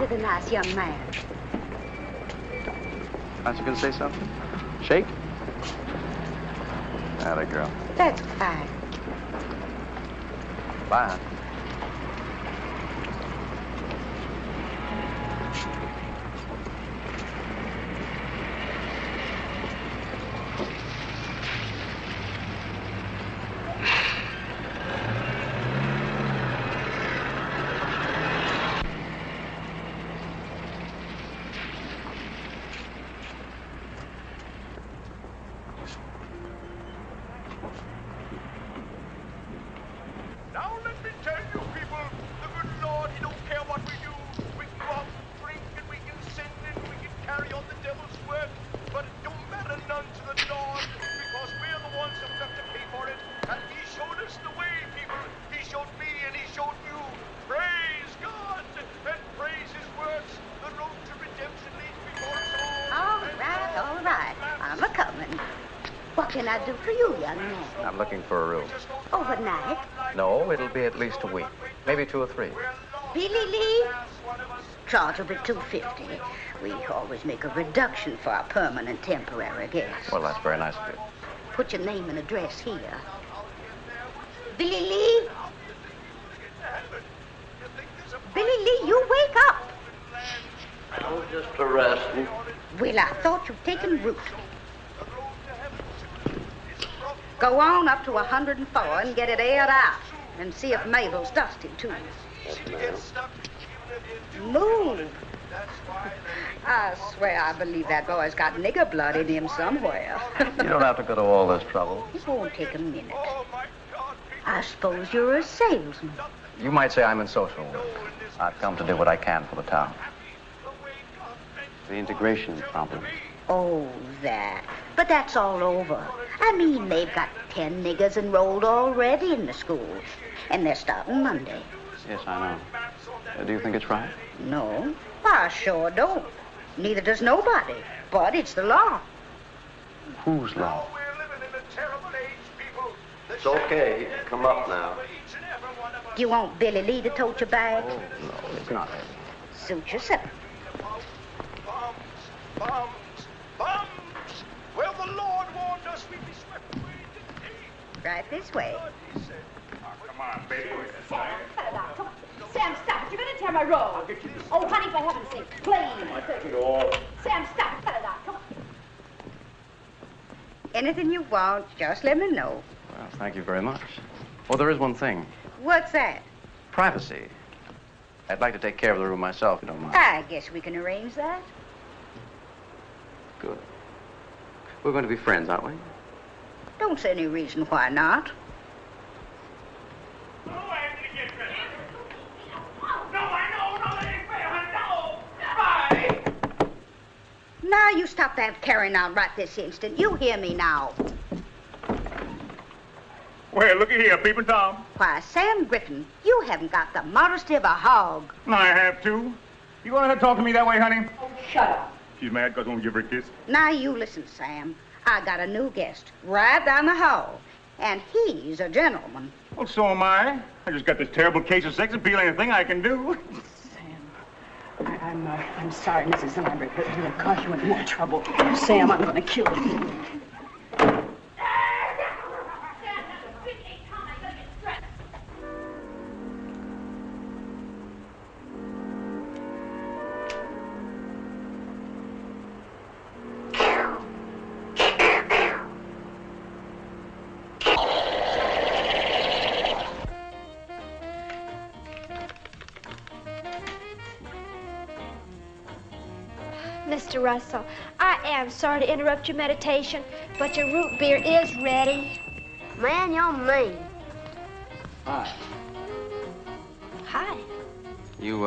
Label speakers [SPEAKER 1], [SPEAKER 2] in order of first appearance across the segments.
[SPEAKER 1] The nice young man.
[SPEAKER 2] Aren't you going to say something? Shake? Atta girl.
[SPEAKER 1] That's fine.
[SPEAKER 2] Bye, hon.
[SPEAKER 1] What can I do for you, young man?
[SPEAKER 2] I'm looking for a room.
[SPEAKER 1] Overnight?
[SPEAKER 2] No, it'll be at least a week. Maybe 2 or 3.
[SPEAKER 1] Billy Lee? Charge will be $2.50. We always make a reduction for our permanent temporary guests.
[SPEAKER 2] Well, that's very nice of you.
[SPEAKER 1] Put your name and address here. Billy Lee? Billy Lee, you wake up.
[SPEAKER 3] I'm just resting.
[SPEAKER 1] Well, I thought you'd taken root. Go on up to 104 and get it aired out. And see if Mabel's dusty, too.
[SPEAKER 3] Yes, ma'am.
[SPEAKER 1] Move. I swear I believe that boy's got nigger blood in him somewhere.
[SPEAKER 2] You don't have to go to all this trouble.
[SPEAKER 1] It won't take a minute. I suppose you're a salesman.
[SPEAKER 2] You might say I'm in social work. I've come to do what I can for the town. The integration problem.
[SPEAKER 1] Oh, that. But that's all over. I mean, they've got 10 niggers enrolled already in the schools. And they're starting Monday.
[SPEAKER 2] Yes, I know. Do you think it's right?
[SPEAKER 1] No, I sure don't. Neither does nobody. But it's the law.
[SPEAKER 2] Whose law?
[SPEAKER 3] It's okay. You can come up now.
[SPEAKER 1] Do you want Billy Lee to tote your bag?
[SPEAKER 2] Oh, no, it's not.
[SPEAKER 1] Suit yourself.
[SPEAKER 4] Bombs! Well, the Lord warned us we'd be swept away, didn't he?
[SPEAKER 1] Right this way.
[SPEAKER 4] Come on, baby.
[SPEAKER 5] Sam, cut it out. Come on. Sam, stop it. You're going to tear my robe. I'll get you. Oh, honey, for heaven's sake, please.
[SPEAKER 4] Take it all.
[SPEAKER 5] Sam, stop it. Cut it out. Come on.
[SPEAKER 1] Anything you want, just let me know.
[SPEAKER 2] Well, thank you very much. Oh, there is one thing.
[SPEAKER 1] What's that?
[SPEAKER 2] Privacy. I'd like to take care of the room myself, if you don't mind.
[SPEAKER 1] I guess we can arrange that.
[SPEAKER 2] Good. We're going to be friends, aren't we?
[SPEAKER 1] Don't see any reason why not. you stop that carrying on right this instant. You hear me now.
[SPEAKER 6] Well, looky here, Peeping Tom.
[SPEAKER 1] Why, Sam Griffin, you haven't got the modesty of a hog.
[SPEAKER 6] I have to. You gonna talk to me that way, honey?
[SPEAKER 5] Oh, shut up.
[SPEAKER 6] She's mad because I won't give her a kiss.
[SPEAKER 1] Now you listen, Sam. I got a new guest right down the hall, and he's a gentleman.
[SPEAKER 6] Well, so am I. I just got this terrible case of sex appeal. Anything I can do.
[SPEAKER 7] Sam, I'm sorry, Mrs. Lambert, but it'll cause you any more trouble. Sam, I'm going to kill you.
[SPEAKER 8] Mr. Russell, I am sorry to interrupt your meditation, but your root beer is ready.
[SPEAKER 9] Man, you're mean.
[SPEAKER 2] Hi.
[SPEAKER 8] Hi.
[SPEAKER 2] You,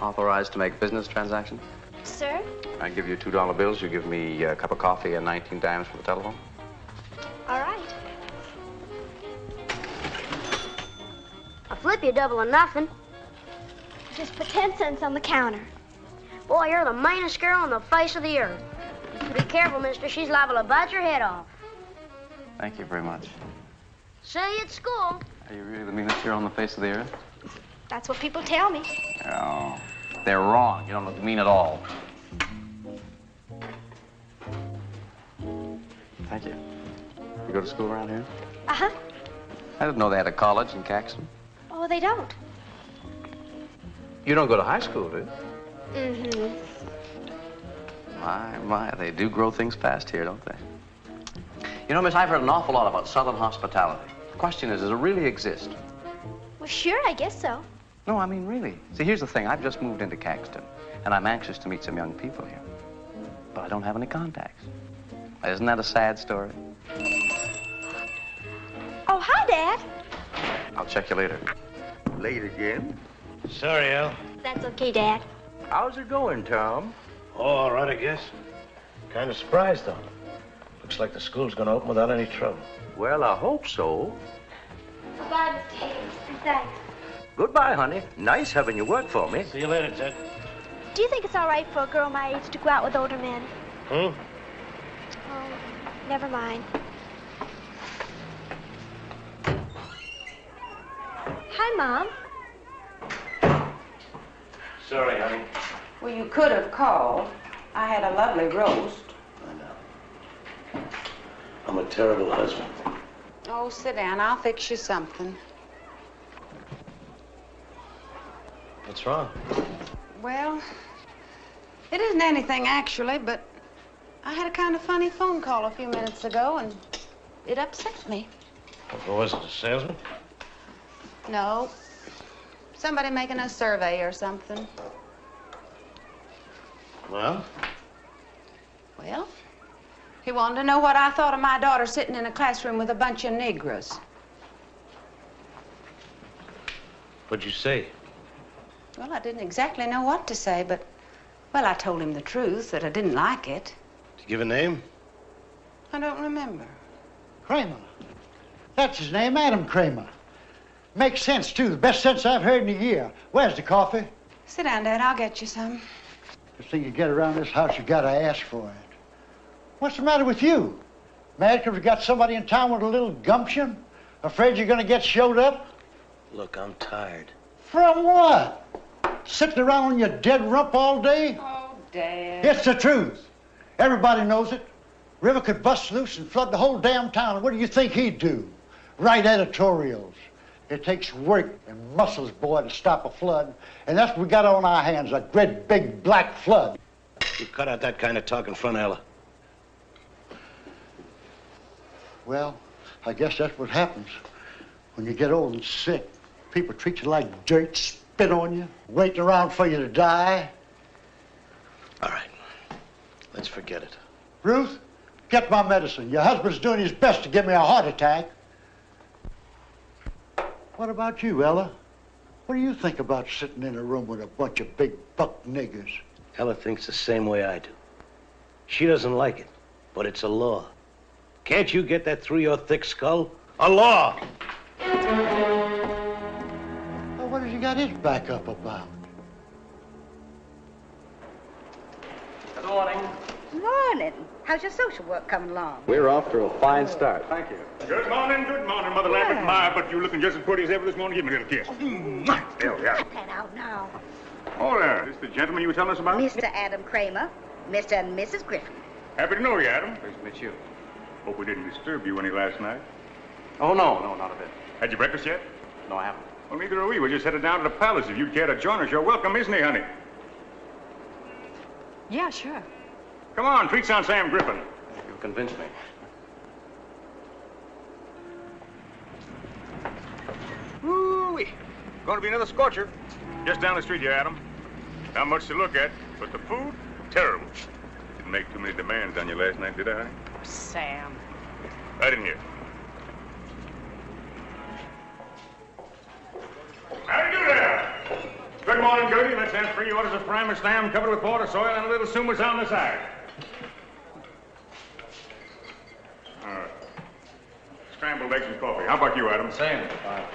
[SPEAKER 2] authorized to make business transactions?
[SPEAKER 8] Sir?
[SPEAKER 2] I give you $2 bills. You give me a cup of coffee and 19 dimes for the telephone.
[SPEAKER 8] All right.
[SPEAKER 9] I'll flip you double or nothing.
[SPEAKER 8] Just put 10 cents on the counter.
[SPEAKER 9] Boy, you're the meanest girl on the face of the earth. Be careful, mister. She's liable to bite your head off.
[SPEAKER 2] Thank you very much.
[SPEAKER 9] See you at school.
[SPEAKER 2] Are you really the meanest girl on the face of the earth?
[SPEAKER 8] That's what people tell me.
[SPEAKER 2] Oh, they're wrong. You don't look mean at all. Thank you. You go to school around here?
[SPEAKER 8] Uh-huh.
[SPEAKER 2] I didn't know they had a college in Caxton.
[SPEAKER 8] Oh, they don't.
[SPEAKER 2] You don't go to high school, do you?
[SPEAKER 8] Mm-hmm.
[SPEAKER 2] My, they do grow things fast here, don't they? You know, miss, I've heard an awful lot about Southern hospitality. The question is, does it really exist?
[SPEAKER 8] Well, sure, I guess so.
[SPEAKER 2] No, I mean, really. See, here's the thing. I've just moved into Caxton, and I'm anxious to meet some young people here. But I don't have any contacts. Isn't that a sad story?
[SPEAKER 8] Oh, hi, Dad.
[SPEAKER 2] I'll check you later.
[SPEAKER 10] Late again?
[SPEAKER 11] Sorry, Al.
[SPEAKER 8] That's okay, Dad.
[SPEAKER 10] How's it going, Tom?
[SPEAKER 11] Oh, all right, I guess. Kind of surprised, though. Looks like the school's going to open without any trouble.
[SPEAKER 10] Well, I hope so.
[SPEAKER 8] Bye, Mr. Higgins. Thanks.
[SPEAKER 10] Goodbye, honey. Nice having you work for me.
[SPEAKER 11] See you later, Ted.
[SPEAKER 8] Do you think it's all right for a girl my age to go out with older men?
[SPEAKER 11] Hmm?
[SPEAKER 8] Oh, never mind. Hi, Mom.
[SPEAKER 11] Sorry, honey.
[SPEAKER 12] Well, you could have called. I had a lovely roast.
[SPEAKER 11] I know. I'm a terrible husband.
[SPEAKER 12] Oh, sit down. I'll fix you something.
[SPEAKER 11] What's wrong?
[SPEAKER 12] Well, it isn't anything, actually, but I had a kind of funny phone call a few minutes ago, and it upset me.
[SPEAKER 11] What was it, a salesman?
[SPEAKER 12] No. Somebody making a survey or something.
[SPEAKER 11] Well?
[SPEAKER 12] Well, he wanted to know what I thought of my daughter sitting in a classroom with a bunch of Negras.
[SPEAKER 11] What'd you say?
[SPEAKER 12] Well, I didn't exactly know what to say, but, well, I told him the truth, that I didn't like it.
[SPEAKER 11] Did you give a name?
[SPEAKER 12] I don't remember.
[SPEAKER 13] Cramer. That's his name, Adam Cramer. Makes sense, too. The best sense I've heard in a year. Where's the coffee?
[SPEAKER 12] Sit down, Dad. I'll get you some.
[SPEAKER 13] The thing you get around this house, you gotta ask for it. What's the matter with you? Mad 'cause we got somebody in town with a little gumption? Afraid you're gonna get showed up?
[SPEAKER 11] Look, I'm tired.
[SPEAKER 13] From what? Sitting around on your dead rump all day?
[SPEAKER 12] Oh, Dad.
[SPEAKER 13] It's the truth. Everybody knows it. River could bust loose and flood the whole damn town, and what do you think he'd do? Write editorials. It takes work and muscles, boy, to stop a flood. And that's what we got on our hands, a great big black flood.
[SPEAKER 11] You cut out that kind of talk in front of Ella.
[SPEAKER 13] Well, I guess that's what happens when you get old and sick. People treat you like dirt, spit on you, waiting around for you to die.
[SPEAKER 11] All right. Let's forget it.
[SPEAKER 13] Ruth, get my medicine. Your husband's doing his best to give me a heart attack. What about you, Ella? What do you think about sitting in a room with a bunch of big buck niggers?
[SPEAKER 11] Ella thinks the same way I do. She doesn't like it, but it's a law. Can't you get that through your thick skull? A law!
[SPEAKER 13] Well, what has he got his back up about?
[SPEAKER 2] Good morning.
[SPEAKER 1] Morning. How's your social work coming along?
[SPEAKER 2] We're off to a fine start. Thank you.
[SPEAKER 6] Good morning, Mother Lambert. My, but you looking just as pretty as ever this morning. Give me a little kiss. Hell, yeah.
[SPEAKER 1] Cut that out now.
[SPEAKER 6] Oh, there. This the gentleman you were telling us about?
[SPEAKER 1] Mr. Adam Cramer, Mr. and Mrs. Griffin.
[SPEAKER 6] Happy to know you, Adam.
[SPEAKER 2] Pleased to meet you.
[SPEAKER 6] Hope we didn't disturb you any last night.
[SPEAKER 2] Oh, no, not a bit.
[SPEAKER 6] Had you breakfast yet?
[SPEAKER 2] No, I haven't.
[SPEAKER 6] Well, neither are we. We're just headed down to the palace. If you'd care to join us, you're welcome, isn't he, honey?
[SPEAKER 12] Yeah, sure.
[SPEAKER 6] Come on, treats on Sam Griffin.
[SPEAKER 2] You convinced me.
[SPEAKER 6] Woo-wee. Going to be another scorcher. Just down the street here, Adam. Not much to look at, but the food, terrible. Didn't make too many demands on you last night, did I, honey?
[SPEAKER 12] Sam.
[SPEAKER 6] I didn't hear. How do you do there? Good morning, Gertie. Let's have 3 orders of prime and slam covered with water, soil, and a little sumas on the side. All right. Scrambled eggs and coffee. How about you, Adam?
[SPEAKER 2] Same.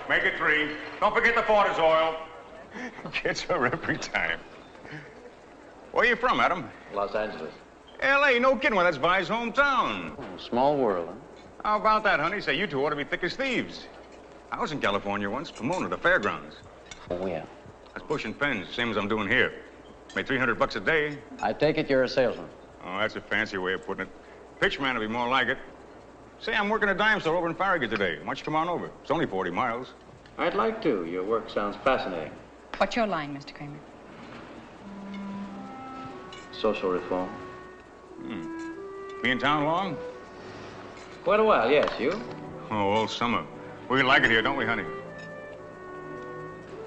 [SPEAKER 6] Make it 3. Don't forget the Porter's oil. Gets her every time. Where are you from, Adam?
[SPEAKER 2] Los Angeles.
[SPEAKER 6] L.A., no kidding. Well, that's Vi's hometown.
[SPEAKER 2] Oh, small world, huh?
[SPEAKER 6] How about that, honey? Say, you two ought to be thick as thieves. I was in California once, Pomona, the fairgrounds.
[SPEAKER 2] Oh, yeah.
[SPEAKER 6] I was pushing pens, same as I'm doing here. Made $300 a day.
[SPEAKER 2] I take it you're a salesman.
[SPEAKER 6] Oh, that's a fancy way of putting it. Pitchman would be more like it. Say, I'm working a dime store over in Farragut today. Why don't you come on over? It's only 40 miles.
[SPEAKER 2] I'd like to. Your work sounds fascinating.
[SPEAKER 12] What's your line, Mr. Cramer?
[SPEAKER 2] Social reform.
[SPEAKER 6] Be in town long?
[SPEAKER 2] Quite a while, yes. You?
[SPEAKER 6] Oh, all summer. We like it here, don't we, honey?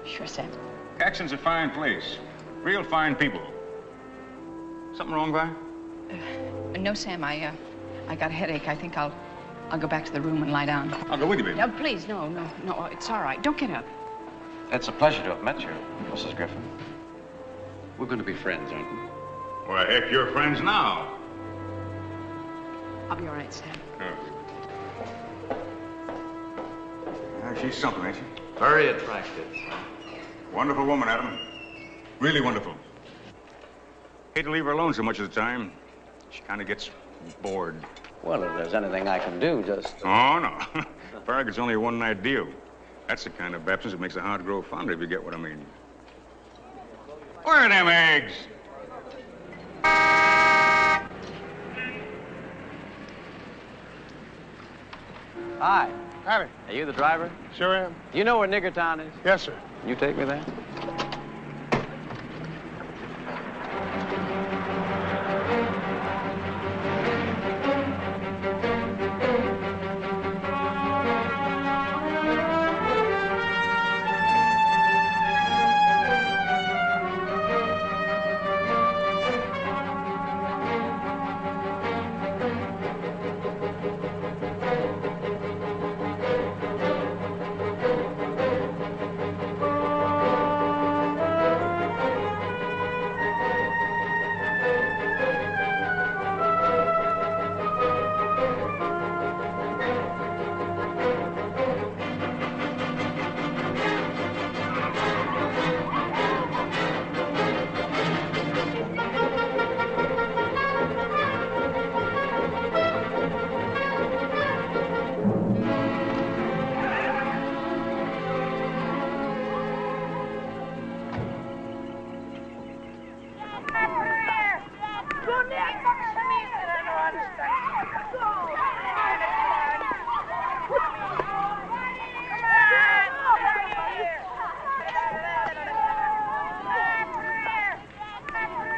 [SPEAKER 12] Sure, Sam.
[SPEAKER 6] Caxton's a fine place. Real fine people. Something wrong, Vi?
[SPEAKER 12] No, Sam, I got a headache. I think I'll go back to the room and lie down.
[SPEAKER 6] I'll go with you, baby.
[SPEAKER 12] No, please, no, it's all right. Don't get up.
[SPEAKER 2] It's a pleasure to have met you, Mrs. Griffin. We're going to be friends, aren't we?
[SPEAKER 6] Well, heck, you're friends now.
[SPEAKER 12] I'll be all right, Sam.
[SPEAKER 6] She's something, ain't she?
[SPEAKER 2] Very attractive.
[SPEAKER 6] Wonderful woman, Adam. Really wonderful. Hate to leave her alone so much of the time. She kind of gets bored.
[SPEAKER 2] Well, if there's anything I can do, just...
[SPEAKER 6] Oh, no. Farragut's only a one-night deal. That's the kind of absence that makes the heart grow fonder, if you get what I mean. Where are them eggs?
[SPEAKER 2] Hi.
[SPEAKER 14] Howdy.
[SPEAKER 2] Are you the driver?
[SPEAKER 14] Sure am.
[SPEAKER 2] You know where Nigger Town is?
[SPEAKER 14] Yes, sir.
[SPEAKER 2] Can you take me there?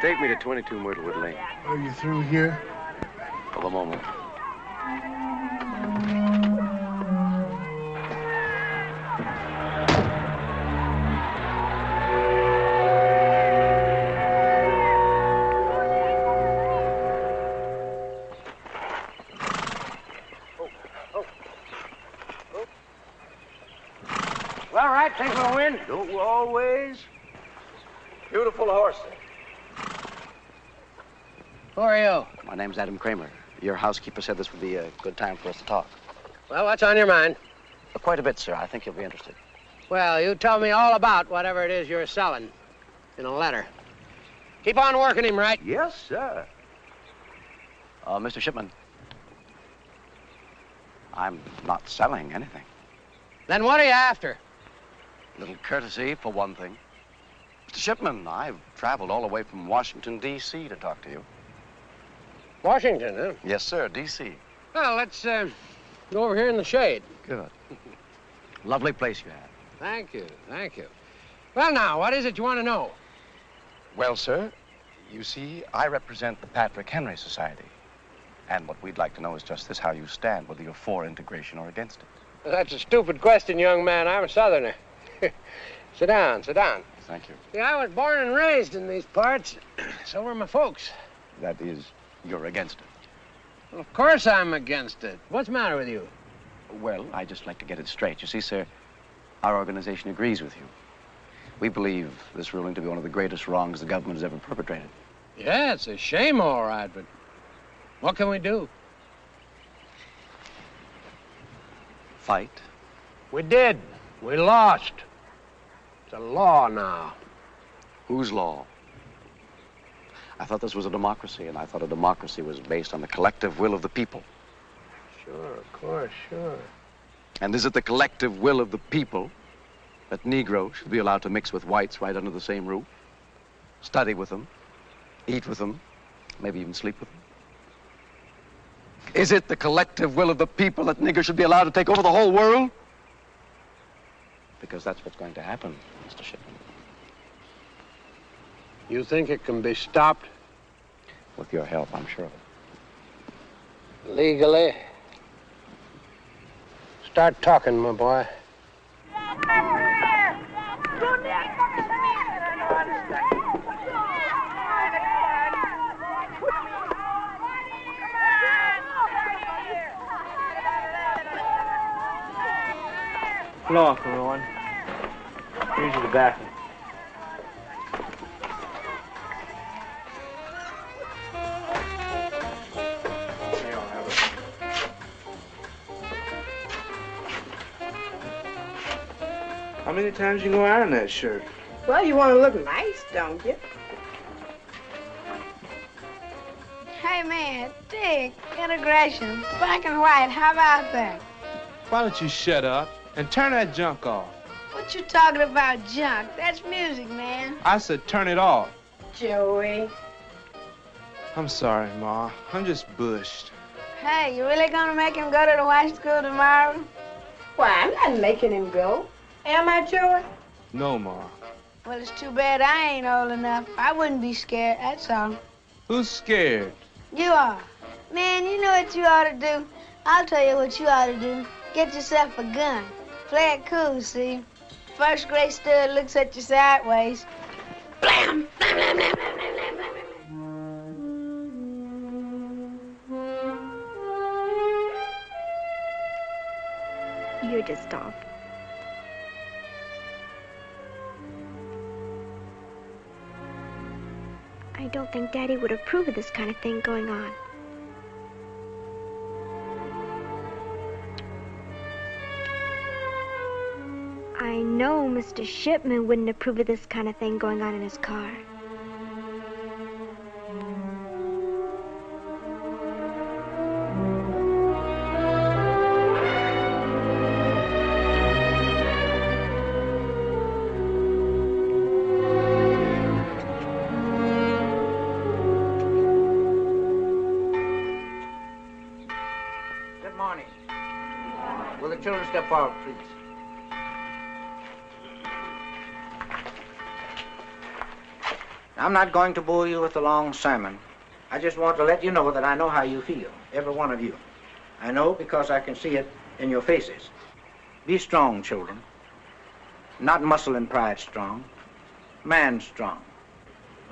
[SPEAKER 2] Take me to 22 Myrtlewood Lane.
[SPEAKER 14] Are you through here?
[SPEAKER 2] For the moment.
[SPEAKER 10] Well, all right, think we'll win. Don't we always? Beautiful horse. Who are you?
[SPEAKER 2] My name's Adam Cramer. Your housekeeper said this would be a good time for us to talk.
[SPEAKER 10] Well, what's on your mind?
[SPEAKER 2] Quite a bit, sir. I think you'll be interested.
[SPEAKER 10] Well, you tell me all about whatever it is you're selling in a letter. Keep on working him, right?
[SPEAKER 14] Yes, sir.
[SPEAKER 2] Mr. Shipman, I'm not selling anything.
[SPEAKER 10] Then what are you after?
[SPEAKER 2] A little courtesy, for one thing. Mr. Shipman, I've traveled all the way from Washington, D.C. to talk to you.
[SPEAKER 10] Washington, huh?
[SPEAKER 2] Yes, sir, D.C.
[SPEAKER 10] Well, let's go over here in the shade.
[SPEAKER 2] Good. Lovely place you have.
[SPEAKER 10] Thank you, thank you. Well, now, what is it you want to know?
[SPEAKER 2] Well, sir, you see, I represent the Patrick Henry Society. And what we'd like to know is just this, how you stand, whether you're for integration or against it.
[SPEAKER 10] Well, that's a stupid question, young man. I'm a Southerner. Sit down, sit down.
[SPEAKER 2] Thank you.
[SPEAKER 10] See, I was born and raised in these parts. So were my folks.
[SPEAKER 2] That is, you're against it.
[SPEAKER 10] Well, of course I'm against it. What's the matter with you?
[SPEAKER 2] Well, I'd just like to get it straight. You see, sir, our organization agrees with you. We believe this ruling to be one of the greatest wrongs the government has ever perpetrated.
[SPEAKER 10] Yeah, it's a shame, all right, but what can we do?
[SPEAKER 2] Fight?
[SPEAKER 10] We did. We lost. It's a law now.
[SPEAKER 2] Whose law? I thought this was a democracy, and I thought a democracy was based on the collective will of the people.
[SPEAKER 10] Sure, of course, sure.
[SPEAKER 2] And is it the collective will of the people that Negroes should be allowed to mix with whites right under the same roof? Study with them, eat with them, maybe even sleep with them? Is it the collective will of the people that niggers should be allowed to take over the whole world? Because that's what's going to happen, Mr. Shipman.
[SPEAKER 10] You think it can be stopped?
[SPEAKER 2] With your help, I'm sure of it.
[SPEAKER 10] Legally? Start talking, my boy.
[SPEAKER 15] Floor, everyone. Here's your tobacco. How many times you go out in that shirt?
[SPEAKER 12] Well, you want to look nice, don't you? Hey, man, dig, integration, black and white, how about that?
[SPEAKER 15] Why don't you shut up and turn that junk off?
[SPEAKER 12] What you talking about, junk? That's music, man.
[SPEAKER 15] I said turn it off.
[SPEAKER 12] Joey.
[SPEAKER 15] I'm sorry, Ma. I'm just bushed.
[SPEAKER 12] Hey, you really gonna make him go to the white school tomorrow? Why, I'm not making him go. Am I, Joey?
[SPEAKER 15] No, Ma.
[SPEAKER 12] Well, it's too bad I ain't old enough. I wouldn't be scared, that's all.
[SPEAKER 15] Who's scared?
[SPEAKER 12] You are. Man, you know what you ought to do? I'll tell you what you ought to do. Get yourself a gun. Play it cool, see? First grade stud looks at you sideways. Blam! Blam, blam, blam, blam, blam, blam.
[SPEAKER 8] You're just off. I don't think Daddy would approve of this kind of thing going on. I know Mr. Shipman wouldn't approve of this kind of thing going on in his car.
[SPEAKER 10] Good morning. Will the children step forward, please? I'm not going to bore you with a long sermon. I just want to let you know that I know how you feel, every one of you. I know because I can see it in your faces. Be strong, children. Not muscle and pride strong, man strong.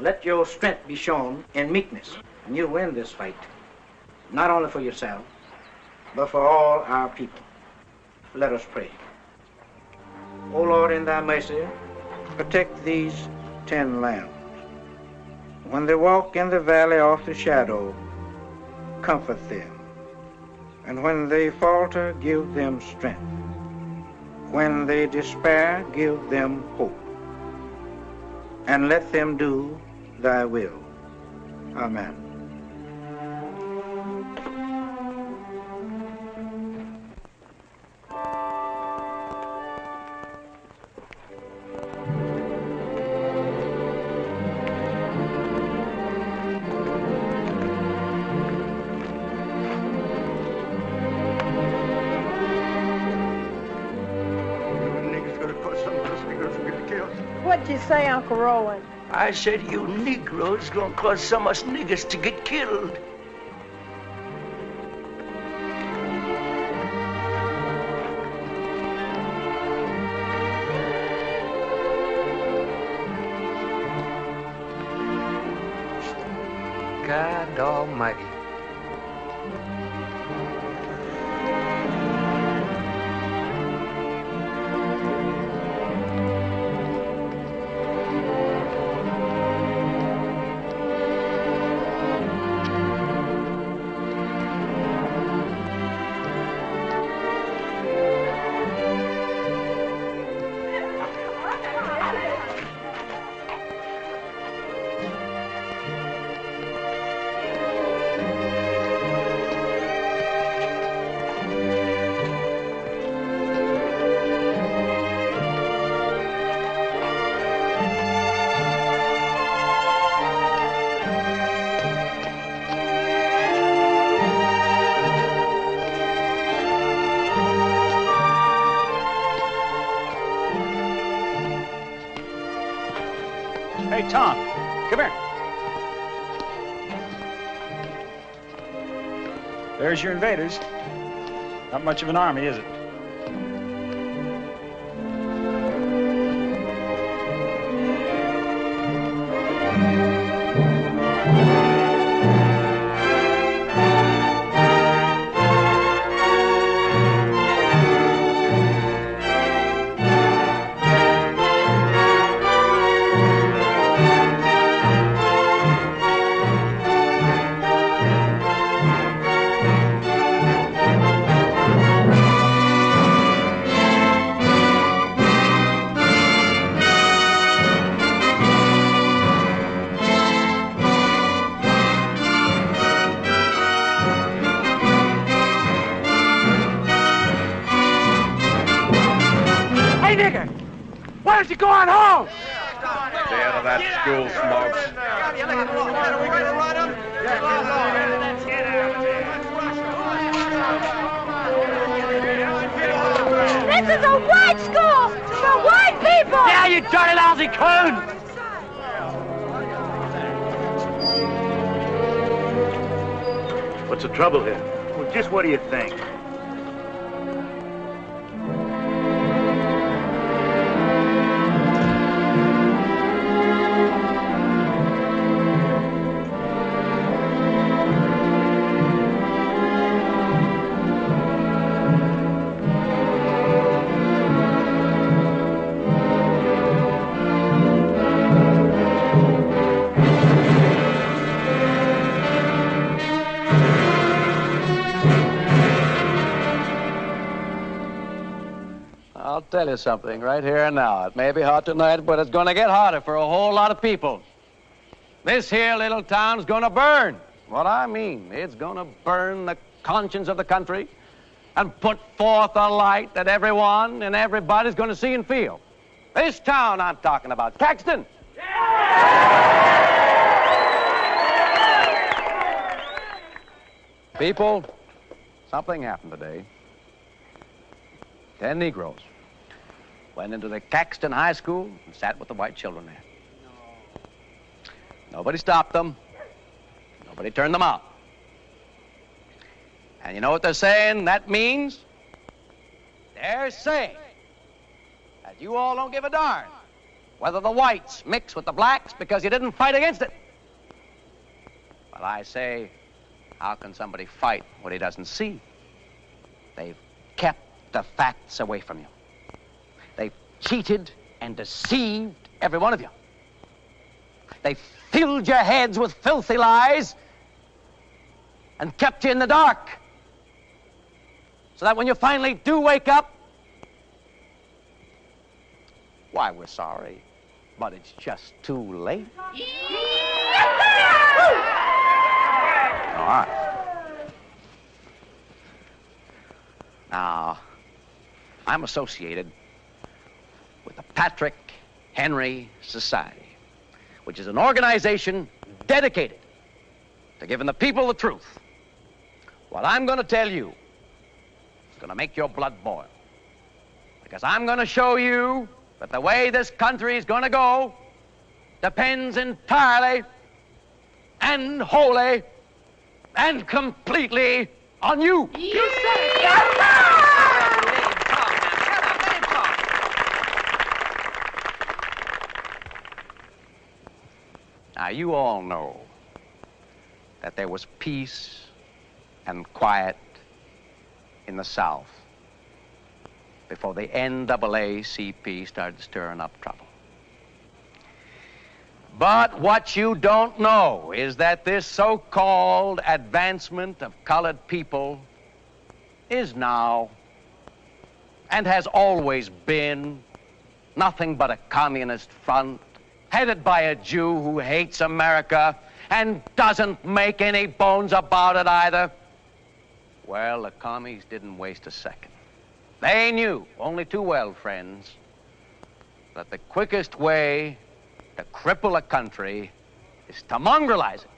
[SPEAKER 10] Let your strength be shown in meekness, and you'll win this fight. Not only for yourself, but for all our people. Let us pray. O Lord, in thy mercy, protect these 10 lambs. When they walk in the valley of the shadow, comfort them. And when they falter, give them strength. When they despair, give them hope. And let them do thy will. Amen.
[SPEAKER 14] What'd you say, Uncle Roland?
[SPEAKER 16] I said you Negroes gonna cause some of us niggers to get killed. God Almighty.
[SPEAKER 17] Hey, Tom, come here. There's your invaders. Not much of an army, is it?
[SPEAKER 18] Why don't you go on home?
[SPEAKER 2] Stay out of that school, Smokes.
[SPEAKER 8] This is a white school for white people!
[SPEAKER 18] Yeah, you dirty lousy coon!
[SPEAKER 17] What's the trouble here?
[SPEAKER 6] Well, just what do you think?
[SPEAKER 2] I'll tell you something right here and now. It may be hot tonight, but it's going to get hotter for a whole lot of people. This here little town's going to burn. What I mean, it's going to burn the conscience of the country and put forth a light that everyone and everybody's going to see and feel. This town I'm talking about, Caxton. People, something happened today. 10 Negroes went into the Caxton High School and sat with the white children there. Nobody stopped them. Nobody turned them out. And you know what they're saying that means? They're saying that you all don't give a darn whether the whites mix with the blacks because you didn't fight against it. Well, I say, how can somebody fight what he doesn't see? They've kept the facts away from you. They've cheated and deceived every one of you. They filled your heads with filthy lies and kept you in the dark. So that when you finally do wake up, why, we're sorry, but it's just too late. All right. Now, I'm associated with the Patrick Henry Society, which is an organization dedicated to giving the people the truth. What I'm going to tell you is going to make your blood boil, because I'm going to show you that the way this country is going to go depends entirely and wholly and completely on you.
[SPEAKER 5] You said it.
[SPEAKER 2] Now, you all know that there was peace and quiet in the South before the NAACP started stirring up trouble. But what you don't know is that this so-called advancement of colored people is now, and has always been, nothing but a communist front headed by a Jew who hates America and doesn't make any bones about it either. Well, the commies didn't waste a second. They knew only too well, friends, that the quickest way to cripple a country is to mongrelize it.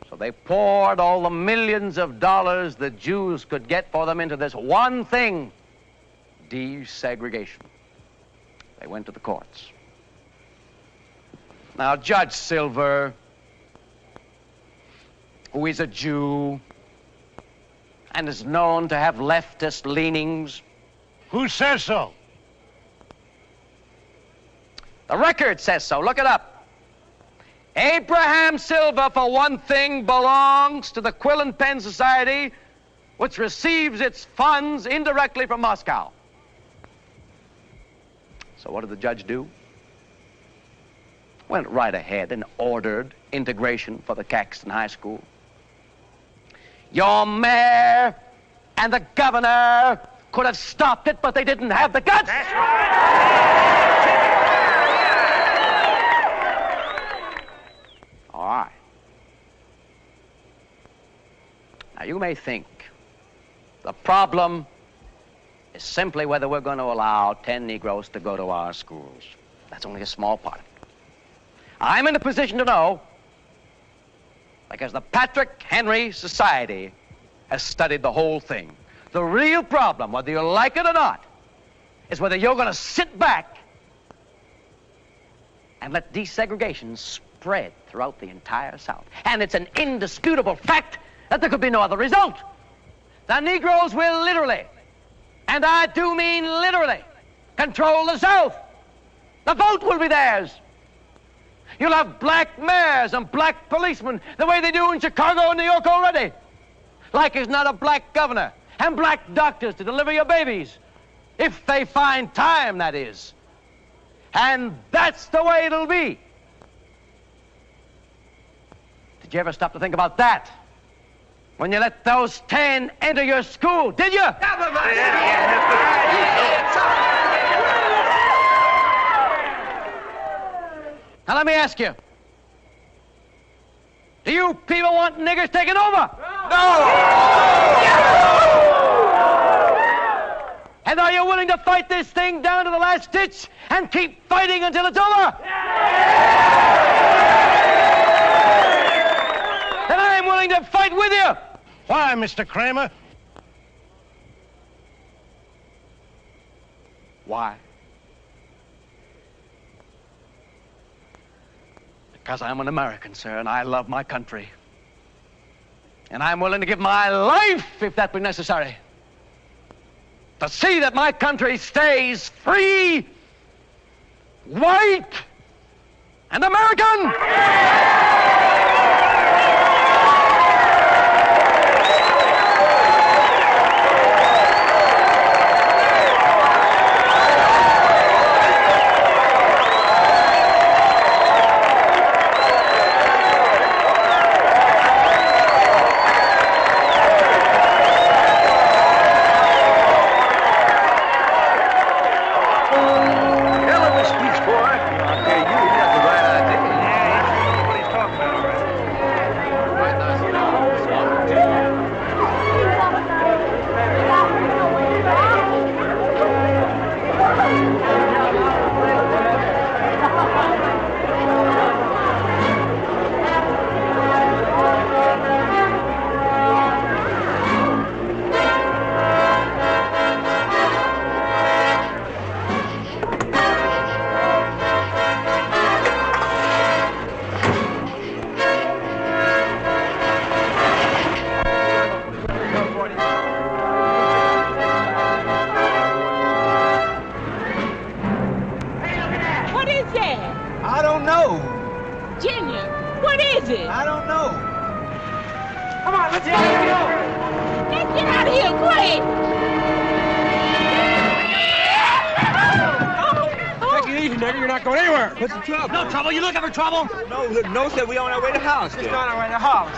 [SPEAKER 2] So they poured all the millions of dollars the Jews could get for them into this one thing: desegregation. They went to the courts. Now, Judge Silver, who is a Jew and is known to have leftist leanings.
[SPEAKER 13] Who says so?
[SPEAKER 2] The record says so. Look it up. Abraham Silver, for one thing, belongs to the Quill and Pen Society, which receives its funds indirectly from Moscow. So what did the judge do? Went right ahead and ordered integration for the Caxton High School. Your mayor and the governor could have stopped it, but they didn't have the guts. That's right. All right. Now, you may think the problem is simply whether we're going to allow 10 Negroes to go to our schools. That's only a small part of it. I'm in a position to know, because the Patrick Henry Society has studied the whole thing. The real problem, whether you like it or not, is whether you're going to sit back and let desegregation spread throughout the entire South. And it's an indisputable fact that there could be no other result. The Negroes will literally, and I do mean literally, control the South. The vote will be theirs. You'll have black mayors and black policemen the way they do in Chicago and New York already. Like as not a black governor and black doctors to deliver your babies. If they find time, that is. And that's the way it'll be. Did you ever stop to think about that? When you let those 10 enter your school, did you? Now, let me ask you. Do you people want niggers taking over? No! And are you willing to fight this thing down to the last ditch and keep fighting until it's over? Then I'm willing to fight with you.
[SPEAKER 13] Why, Mr. Cramer?
[SPEAKER 2] Why? Because I'm an American, sir, and I love my country. And I'm willing to give my life, if that be necessary, to see that my country stays free, white, and American!
[SPEAKER 19] What is that?
[SPEAKER 20] I don't know.
[SPEAKER 19] Junior, what is it?
[SPEAKER 20] I don't know.
[SPEAKER 19] Come on, let's get out. Let's get out of here, quick!
[SPEAKER 17] Take it easy, nigga. You're not going anywhere. What's the trouble?
[SPEAKER 20] No trouble. You looking for trouble? No, look, no, said we on our way to house.
[SPEAKER 17] Just on our way to house.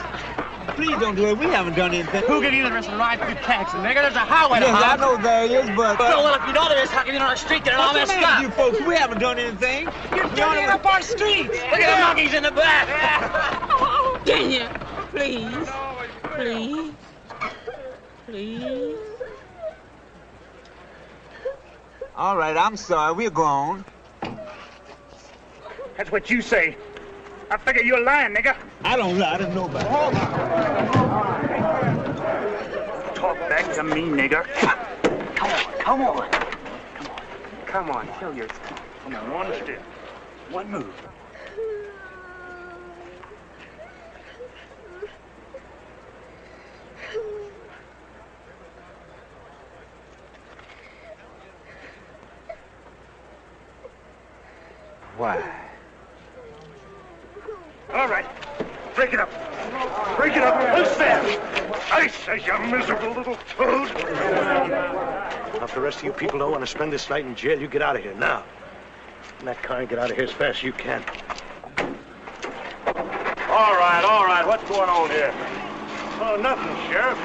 [SPEAKER 20] Please don't do it. We haven't done anything.
[SPEAKER 17] Who can either of us ride through Caxton, nigga? There's a highway to
[SPEAKER 20] Yes,
[SPEAKER 17] house.
[SPEAKER 20] I know there is, but...
[SPEAKER 17] Well, if you know there is, how come you on our street getting all messed up?
[SPEAKER 20] You folks, we haven't done anything.
[SPEAKER 17] You're dirtying up our streets. Look at the monkeys in the back.
[SPEAKER 19] Junior, please. Please. Please.
[SPEAKER 20] All right, I'm sorry. We're grown.
[SPEAKER 17] That's what you say. I figure you're lying, nigga.
[SPEAKER 20] I don't lie to nobody.
[SPEAKER 17] Talk back to me, nigga. Come on. Come on, show yourself. Come on, one step. One move.
[SPEAKER 20] Why?
[SPEAKER 17] All right. Break it up. Break it up. Who's there? I say, you miserable little toad.
[SPEAKER 11] Now, if the rest of you people don't want to spend this night in jail, you get out of here now. And that car, get out of here as fast as you can.
[SPEAKER 6] All right. What's going on here? Oh, nothing, Sheriff.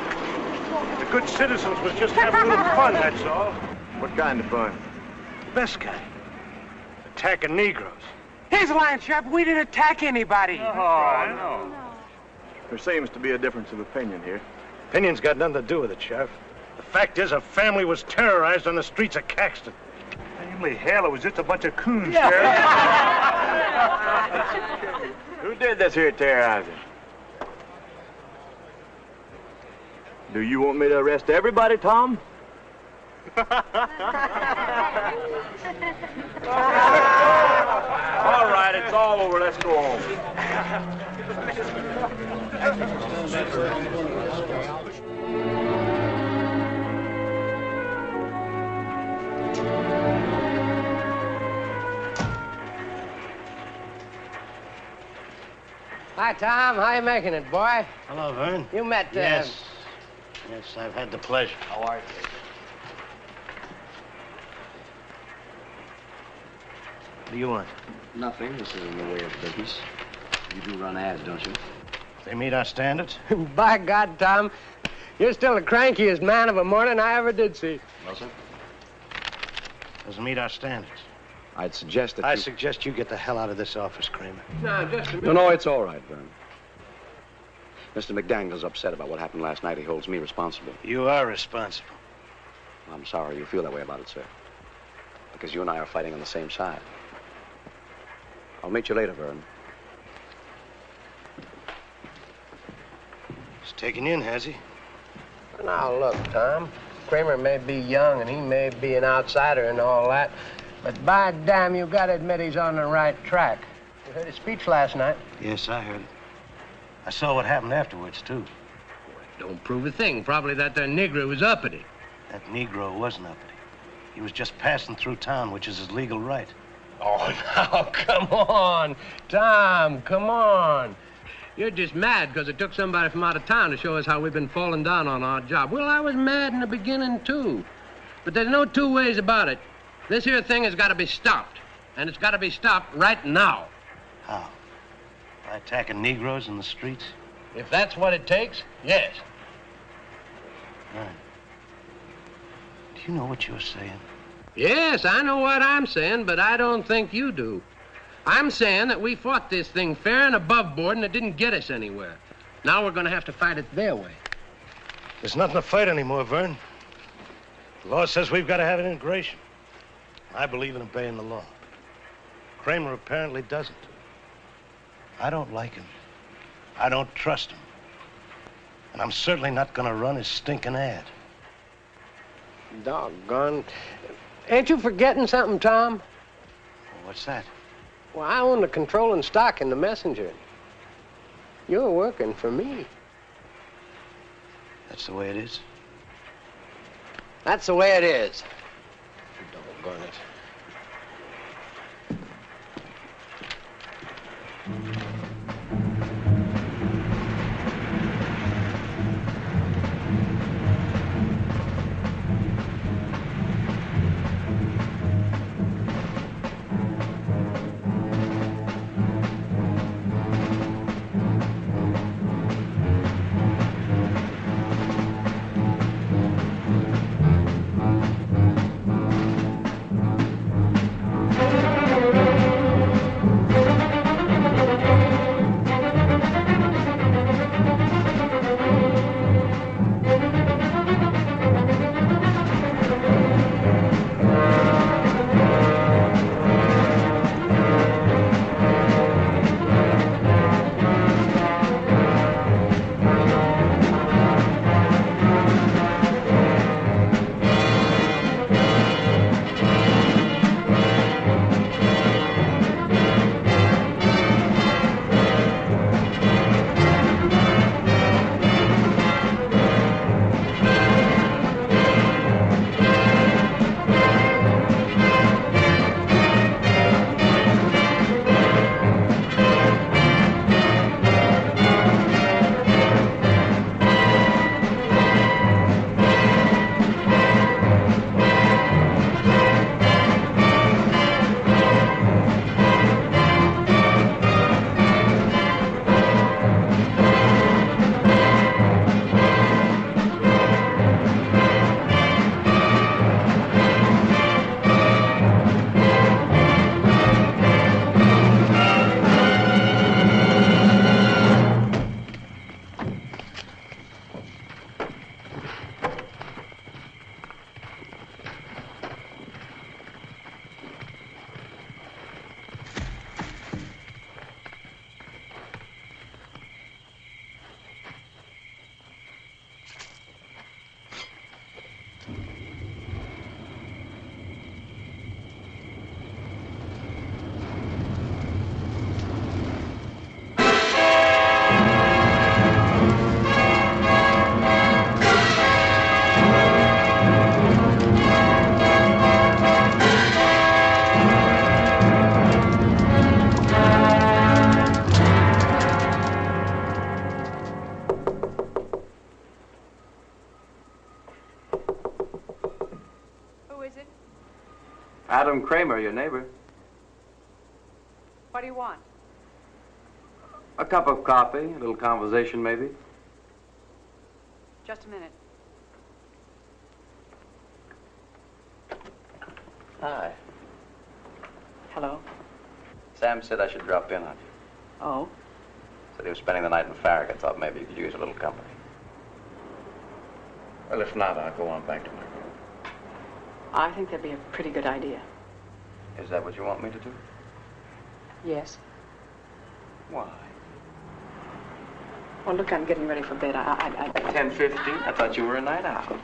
[SPEAKER 6] The good citizens was just having a little fun, that's all.
[SPEAKER 11] What kind of fun?
[SPEAKER 6] The best kind. Attacking Negroes.
[SPEAKER 18] He's lying, Sheriff. We didn't attack anybody.
[SPEAKER 6] Oh, no.
[SPEAKER 11] There seems to be a difference of opinion here. Opinion's got nothing to do with it, Sheriff.
[SPEAKER 6] The fact is, a family was terrorized on the streets of Caxton. Family? Hell, it was just a bunch of coons, Sheriff.
[SPEAKER 11] Who did this here terrorizing? Do you want me to arrest everybody, Tom?
[SPEAKER 6] All right, it's all over. Let's go home.
[SPEAKER 2] Hi, Tom. How you making it, boy?
[SPEAKER 13] Hello, Vern.
[SPEAKER 2] You met...
[SPEAKER 13] Yes, I've had the pleasure.
[SPEAKER 2] How are you?
[SPEAKER 11] What do you want?
[SPEAKER 2] Nothing. This is in the way of business. You do run ads, don't you?
[SPEAKER 11] They meet our standards?
[SPEAKER 2] By God, Tom, you're still the crankiest man of a morning I ever did see.
[SPEAKER 11] No, sir. Doesn't meet our standards.
[SPEAKER 2] I'd suggest that
[SPEAKER 11] I suggest you get the hell out of this office, Cramer.
[SPEAKER 2] No, just a minute. No, it's all right, Vern. Mr. McDaniel's upset about what happened last night. He holds me responsible.
[SPEAKER 11] You are responsible.
[SPEAKER 2] I'm sorry you feel that way about it, sir. Because you and I are fighting on the same side. I'll meet you later, Vern.
[SPEAKER 11] He's taken you in, has he?
[SPEAKER 2] Now, look, Tom. Cramer may be young and he may be an outsider and all that, but by damn, you gotta admit he's on the right track. You heard his speech last night.
[SPEAKER 11] Yes, I heard it. I saw what happened afterwards, too.
[SPEAKER 2] Don't prove a thing. Probably that there Negro was uppity.
[SPEAKER 11] That Negro wasn't uppity. He was just passing through town, which is his legal right.
[SPEAKER 2] Oh, now, come on. Tom, come on. You're just mad because it took somebody from out of town to show us how we've been falling down on our job. Well, I was mad in the beginning, too. But there's no two ways about it. This here thing has got to be stopped. And it's got to be stopped right now.
[SPEAKER 11] How? By attacking Negroes in the streets?
[SPEAKER 2] If that's what it takes, yes.
[SPEAKER 11] Right. Do you know what you're saying?
[SPEAKER 2] Yes, I know what I'm saying, but I don't think you do. I'm saying that we fought this thing fair and above board, and it didn't get us anywhere. Now we're going to have to fight it their way.
[SPEAKER 11] There's nothing to fight anymore, Vern. The law says we've got to have integration. I believe in obeying the law. Cramer apparently doesn't. I don't like him. I don't trust him. And I'm certainly not going to run his stinking ad.
[SPEAKER 2] Doggone. Ain't you forgetting something, Tom?
[SPEAKER 11] What's that?
[SPEAKER 2] Well, I own the controlling stock in the Messenger. You're working for me.
[SPEAKER 11] That's the way it is?
[SPEAKER 2] That's the way it is. Doggone it. Adam Cramer, your neighbor.
[SPEAKER 21] What do you want?
[SPEAKER 2] A cup of coffee, a little conversation, maybe.
[SPEAKER 21] Just a minute.
[SPEAKER 2] Hi.
[SPEAKER 21] Hello.
[SPEAKER 2] Sam said I should drop in on you.
[SPEAKER 21] Oh?
[SPEAKER 2] Said he was spending the night in Farragut. Thought maybe you could use a little company. Well, if not, I'll go on back to my room.
[SPEAKER 21] I think that'd be a pretty good idea.
[SPEAKER 2] Is that what you want me to do?
[SPEAKER 21] Yes.
[SPEAKER 2] Why?
[SPEAKER 21] Well, look, I'm getting ready for bed.
[SPEAKER 2] 10:50? I thought you were a night owl.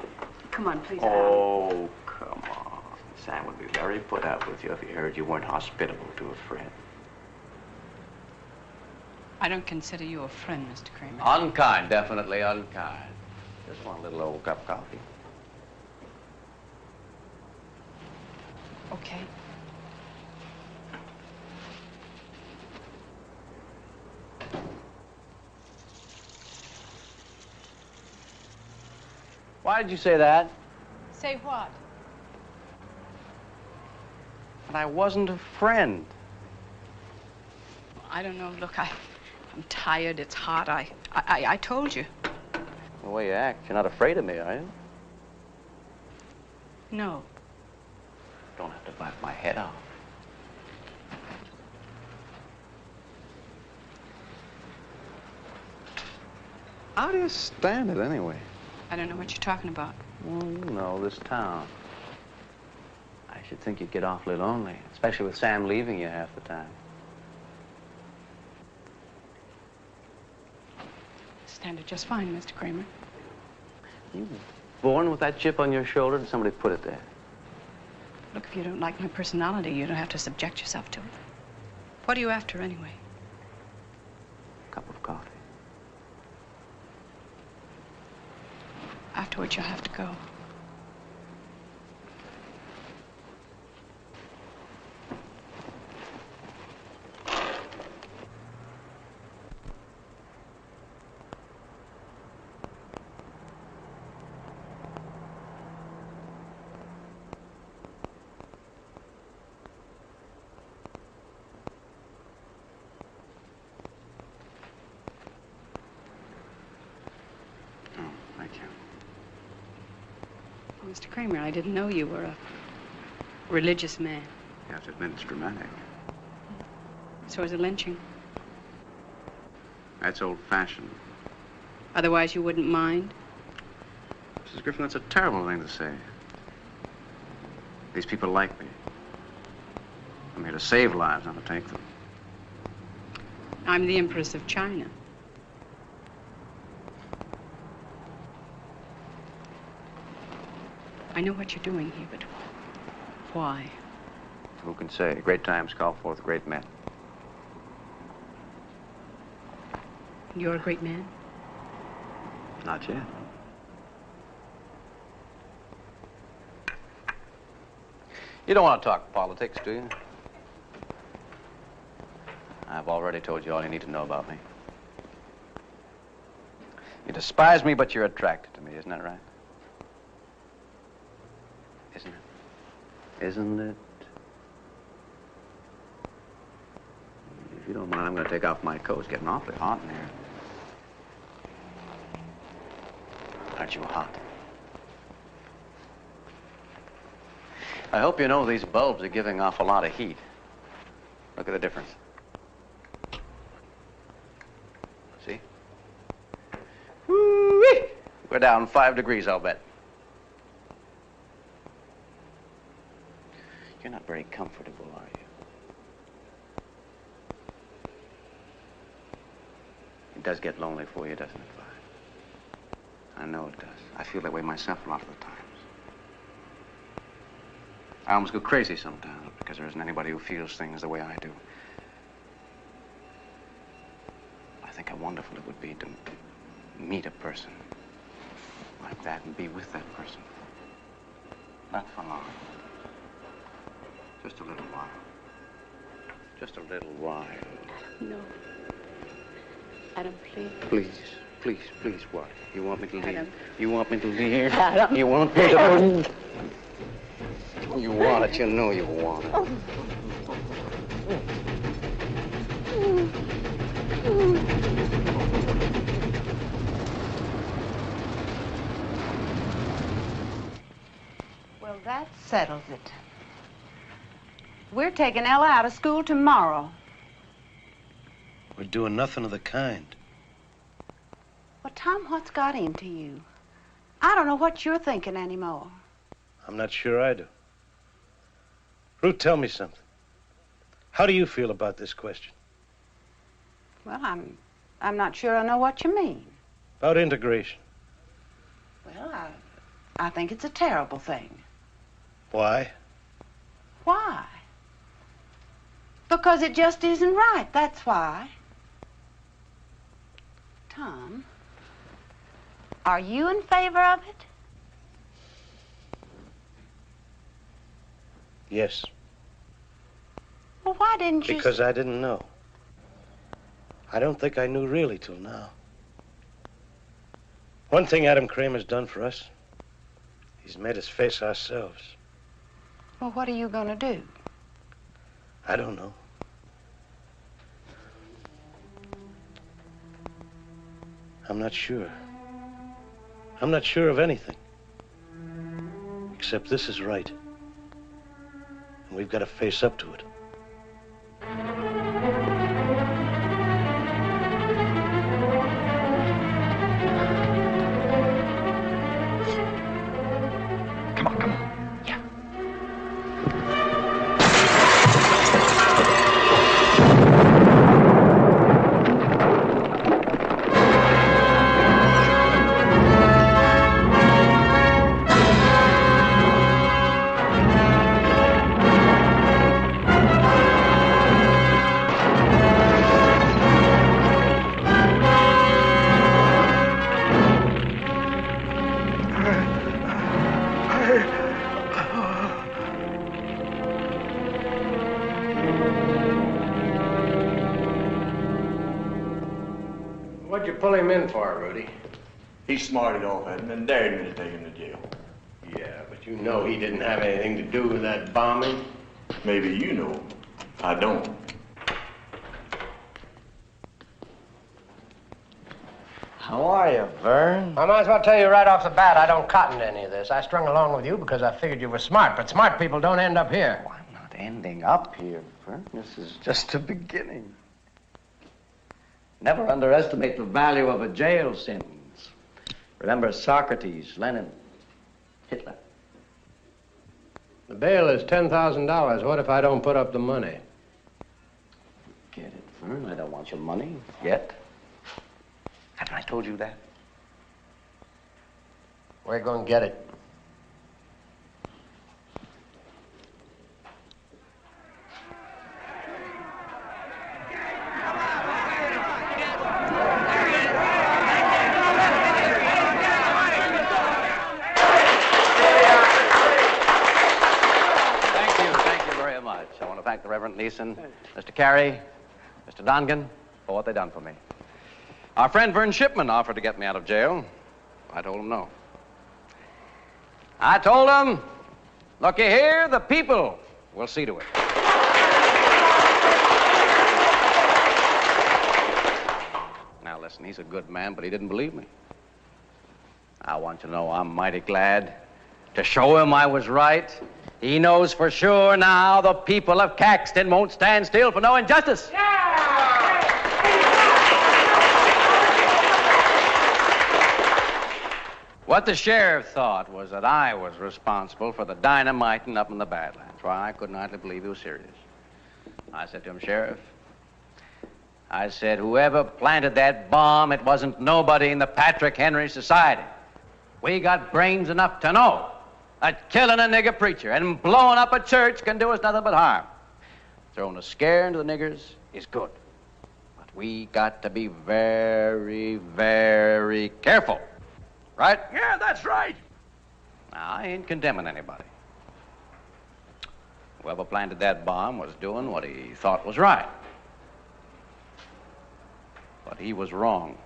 [SPEAKER 21] Come on, please.
[SPEAKER 2] Oh, come on. Sam would be very put out with you if he heard you weren't hospitable to a friend.
[SPEAKER 21] I don't consider you a friend, Mr. Cramer.
[SPEAKER 2] Unkind, definitely unkind. Just want a little old cup of coffee.
[SPEAKER 21] Okay.
[SPEAKER 2] Why did you say that?
[SPEAKER 21] Say what?
[SPEAKER 2] That I wasn't a friend.
[SPEAKER 21] I don't know. Look, I'm tired. It's hot. I told you.
[SPEAKER 2] The way you act, you're not afraid of me, are you?
[SPEAKER 21] No.
[SPEAKER 2] Don't have to bite my head off. How do you stand it, anyway?
[SPEAKER 21] I don't know what you're talking about.
[SPEAKER 2] Well, you know, this town. I should think you'd get awfully lonely, especially with Sam leaving you half the time.
[SPEAKER 21] Stand it just fine, Mr. Cramer.
[SPEAKER 2] You born with that chip on your shoulder, or did somebody put it there?
[SPEAKER 21] Look, if you don't like my personality, you don't have to subject yourself to it. What are you after, anyway?
[SPEAKER 2] A cup of coffee.
[SPEAKER 21] Afterwards, you'll have to go. Mr. Cramer, I didn't know you were a religious man.
[SPEAKER 2] You have to admit it's dramatic.
[SPEAKER 21] So is a lynching.
[SPEAKER 2] That's old-fashioned.
[SPEAKER 21] Otherwise, you wouldn't mind?
[SPEAKER 2] Mrs. Griffin, that's a terrible thing to say. These people like me. I'm here to save lives, not to take them.
[SPEAKER 21] I'm the Empress of China. I know what you're doing here, but why?
[SPEAKER 2] Who can say? Great times call forth great men.
[SPEAKER 21] You're a great man?
[SPEAKER 2] Not yet. You don't want to talk politics, do you? I've already told you all you need to know about me. You despise me, but you're attracted to me, isn't that right? Isn't it? Isn't it? If you don't mind, I'm going to take off my coat. It's getting awfully hot in here. Aren't you hot? I hope you know these bulbs are giving off a lot of heat. Look at the difference. See? Woo-wee! We're down 5 degrees, I'll bet. You're not very comfortable, are you? It does get lonely for you, doesn't it, Vi? I know it does. I feel that way myself a lot of the times. I almost go crazy sometimes because there isn't anybody who feels things the way I do. I think how wonderful it would be to meet a person like that and be with that person. Not for long. Just a little while. Just a little while.
[SPEAKER 21] No. Adam, please.
[SPEAKER 2] Please, please, please, what? You want me to leave?
[SPEAKER 21] Adam.
[SPEAKER 2] You want me to leave?
[SPEAKER 21] Adam.
[SPEAKER 2] You want me to... You want it, you know you want it.
[SPEAKER 3] Well, that settles it. We're taking Ella out of school tomorrow.
[SPEAKER 11] We're doing nothing of the kind.
[SPEAKER 3] Well, Tom, what's got into you? I don't know what you're thinking anymore.
[SPEAKER 11] I'm not sure I do. Ruth, tell me something. How do you feel about this question?
[SPEAKER 3] Well, I'm not sure I know what you mean.
[SPEAKER 11] About integration.
[SPEAKER 3] Well, I think it's a terrible thing.
[SPEAKER 11] Why?
[SPEAKER 3] Why? Because it just isn't right, that's why. Tom, are you in favor of it?
[SPEAKER 11] Yes.
[SPEAKER 3] Well, why didn't you...
[SPEAKER 11] Because I didn't know. I don't think I knew really till now. One thing Adam Cramer's done for us, he's made us face ourselves.
[SPEAKER 3] Well, what are you going to do?
[SPEAKER 11] I don't know. I'm not sure. I'm not sure of anything. Except this is right. And we've got to face up to it.
[SPEAKER 22] What'd you pull him in for, Rudy?
[SPEAKER 23] He smarted off at him and dared me to take him to jail.
[SPEAKER 22] Yeah, but you know he didn't have anything to do with that bombing.
[SPEAKER 23] Maybe you know. I don't.
[SPEAKER 22] How are you, Vern?
[SPEAKER 10] I might as well tell you right off the bat, I don't cotton to any of this. I strung along with you because I figured you were smart, but smart people don't end up here.
[SPEAKER 2] Oh, I'm not ending up here, Vern. This is just the beginning. Never underestimate the value of a jail sentence. Remember Socrates, Lenin, Hitler.
[SPEAKER 22] The bail is $10,000. What if I don't put up the money?
[SPEAKER 2] Get it, Vern. I don't want your money yet. Haven't I told you that?
[SPEAKER 10] We're going to get it.
[SPEAKER 2] Thank the Reverend Neeson, Mr. Carey, Mr. Dongan, for what they done for me. Our friend Vern Shipman offered to get me out of jail. I told him no. I told him, looky here, the people will see to it. Now listen, he's a good man, but he didn't believe me. I want you to know I'm mighty glad to show him I was right. He knows for sure now the people of Caxton won't stand still for no injustice. What the sheriff thought was that I was responsible for the dynamiting up in the Badlands. Why, I couldn't hardly believe he was serious. I said to him, Sheriff, I said, whoever planted that bomb, it wasn't nobody in the Patrick Henry Society. We got brains enough to know that killing a nigger preacher and blowing up a church can do us nothing but harm. Throwing a scare into the niggers is good. But we got to be very, very careful. Right?
[SPEAKER 6] Yeah, that's right.
[SPEAKER 2] Now, I ain't condemning anybody. Whoever planted that bomb was doing what he thought was right. But he was wrong.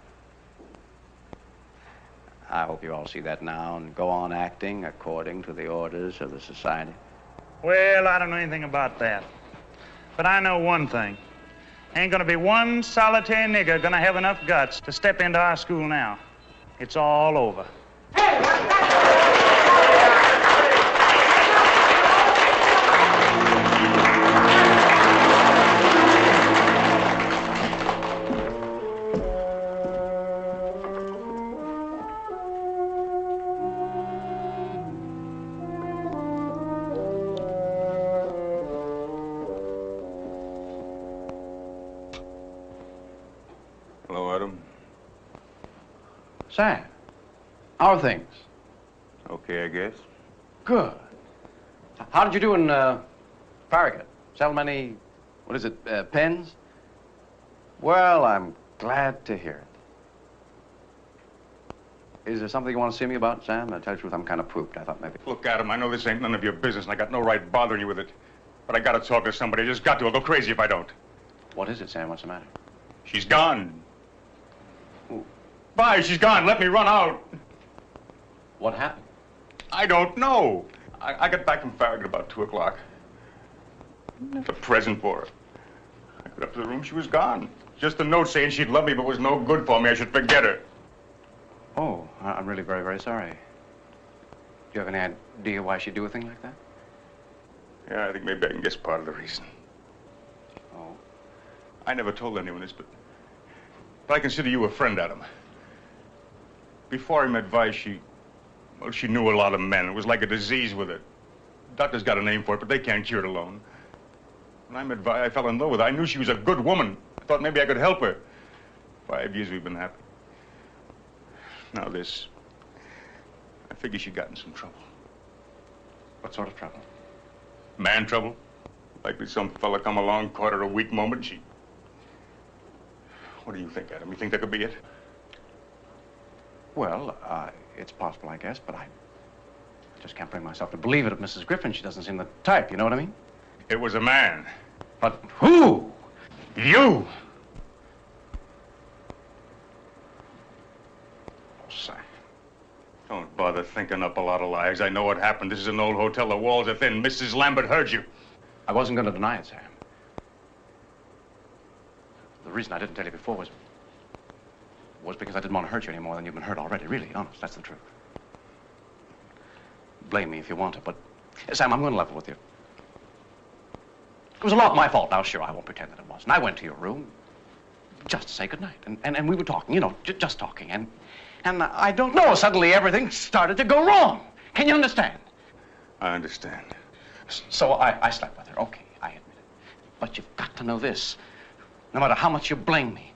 [SPEAKER 2] I hope you all see that now and go on acting according to the orders of the society.
[SPEAKER 17] Well, I don't know anything about that. But I know one thing. Ain't gonna be one solitary nigger gonna have enough guts to step into our school now. It's all over.
[SPEAKER 6] Hello, Adam.
[SPEAKER 2] Sam, how are things?
[SPEAKER 6] Okay, I guess.
[SPEAKER 2] Good. How did you do in Farragut? Sell many, what is it, pens? Well, I'm glad to hear it. Is there something you want to see me about, Sam? To tell you the truth, I'm kind of pooped. I thought maybe...
[SPEAKER 6] Look, Adam, I know this ain't none of your business, and I got no right bothering you with it. But I gotta talk to somebody. I just got to. I'll go crazy if I don't.
[SPEAKER 2] What is it, Sam? What's the matter?
[SPEAKER 6] She's gone.
[SPEAKER 2] Who?
[SPEAKER 6] Bye, she's gone. Let me run out.
[SPEAKER 2] What happened?
[SPEAKER 6] I don't know. I got back from Farragut about 2 o'clock. A present for her. I got up to the room, she was gone. Just a note saying she'd love me, but was no good for me. I should forget her.
[SPEAKER 2] Oh, I'm really very, very sorry. Do you have any idea why she'd do a thing like that?
[SPEAKER 6] Yeah, I think maybe I can guess part of the reason.
[SPEAKER 2] Oh?
[SPEAKER 6] I never told anyone this, but I consider you a friend, Adam. Before I met Vi, she knew a lot of men. It was like a disease with her. Doctors got a name for it, but they can't cure it alone. When I met Vi, I fell in love with her. I knew she was a good woman. I thought maybe I could help her. 5 years we've been happy. Now this. I figure she got in some trouble.
[SPEAKER 2] What sort of trouble?
[SPEAKER 6] Man trouble. Likely some fella come along, caught her a weak moment, she... What do you think, Adam? You think that could be it?
[SPEAKER 2] Well, it's possible, I guess, but I just can't bring myself to believe it of Mrs. Griffin. She doesn't seem the type, you know what I mean?
[SPEAKER 6] It was a man.
[SPEAKER 2] But who?
[SPEAKER 6] You!
[SPEAKER 2] Oh, Sam.
[SPEAKER 6] Don't bother thinking up a lot of lies. I know what happened. This is an old hotel. The walls are thin. Mrs. Lambert heard you.
[SPEAKER 2] I wasn't going to deny it, Sam. The reason I didn't tell you before was was because I didn't want to hurt you any more than you've been hurt already. Really, honest, that's the truth. Blame me if you want to, but Sam, I'm going to level with you. It was a lot my fault. Now, sure, I won't pretend that it wasn't. I went to your room just to say goodnight, and we were talking, you know, just talking, and I don't know, suddenly everything started to go wrong. Can you understand?
[SPEAKER 6] I understand.
[SPEAKER 2] So I slept with her. Okay, I admit it. But you've got to know this. No matter how much you blame me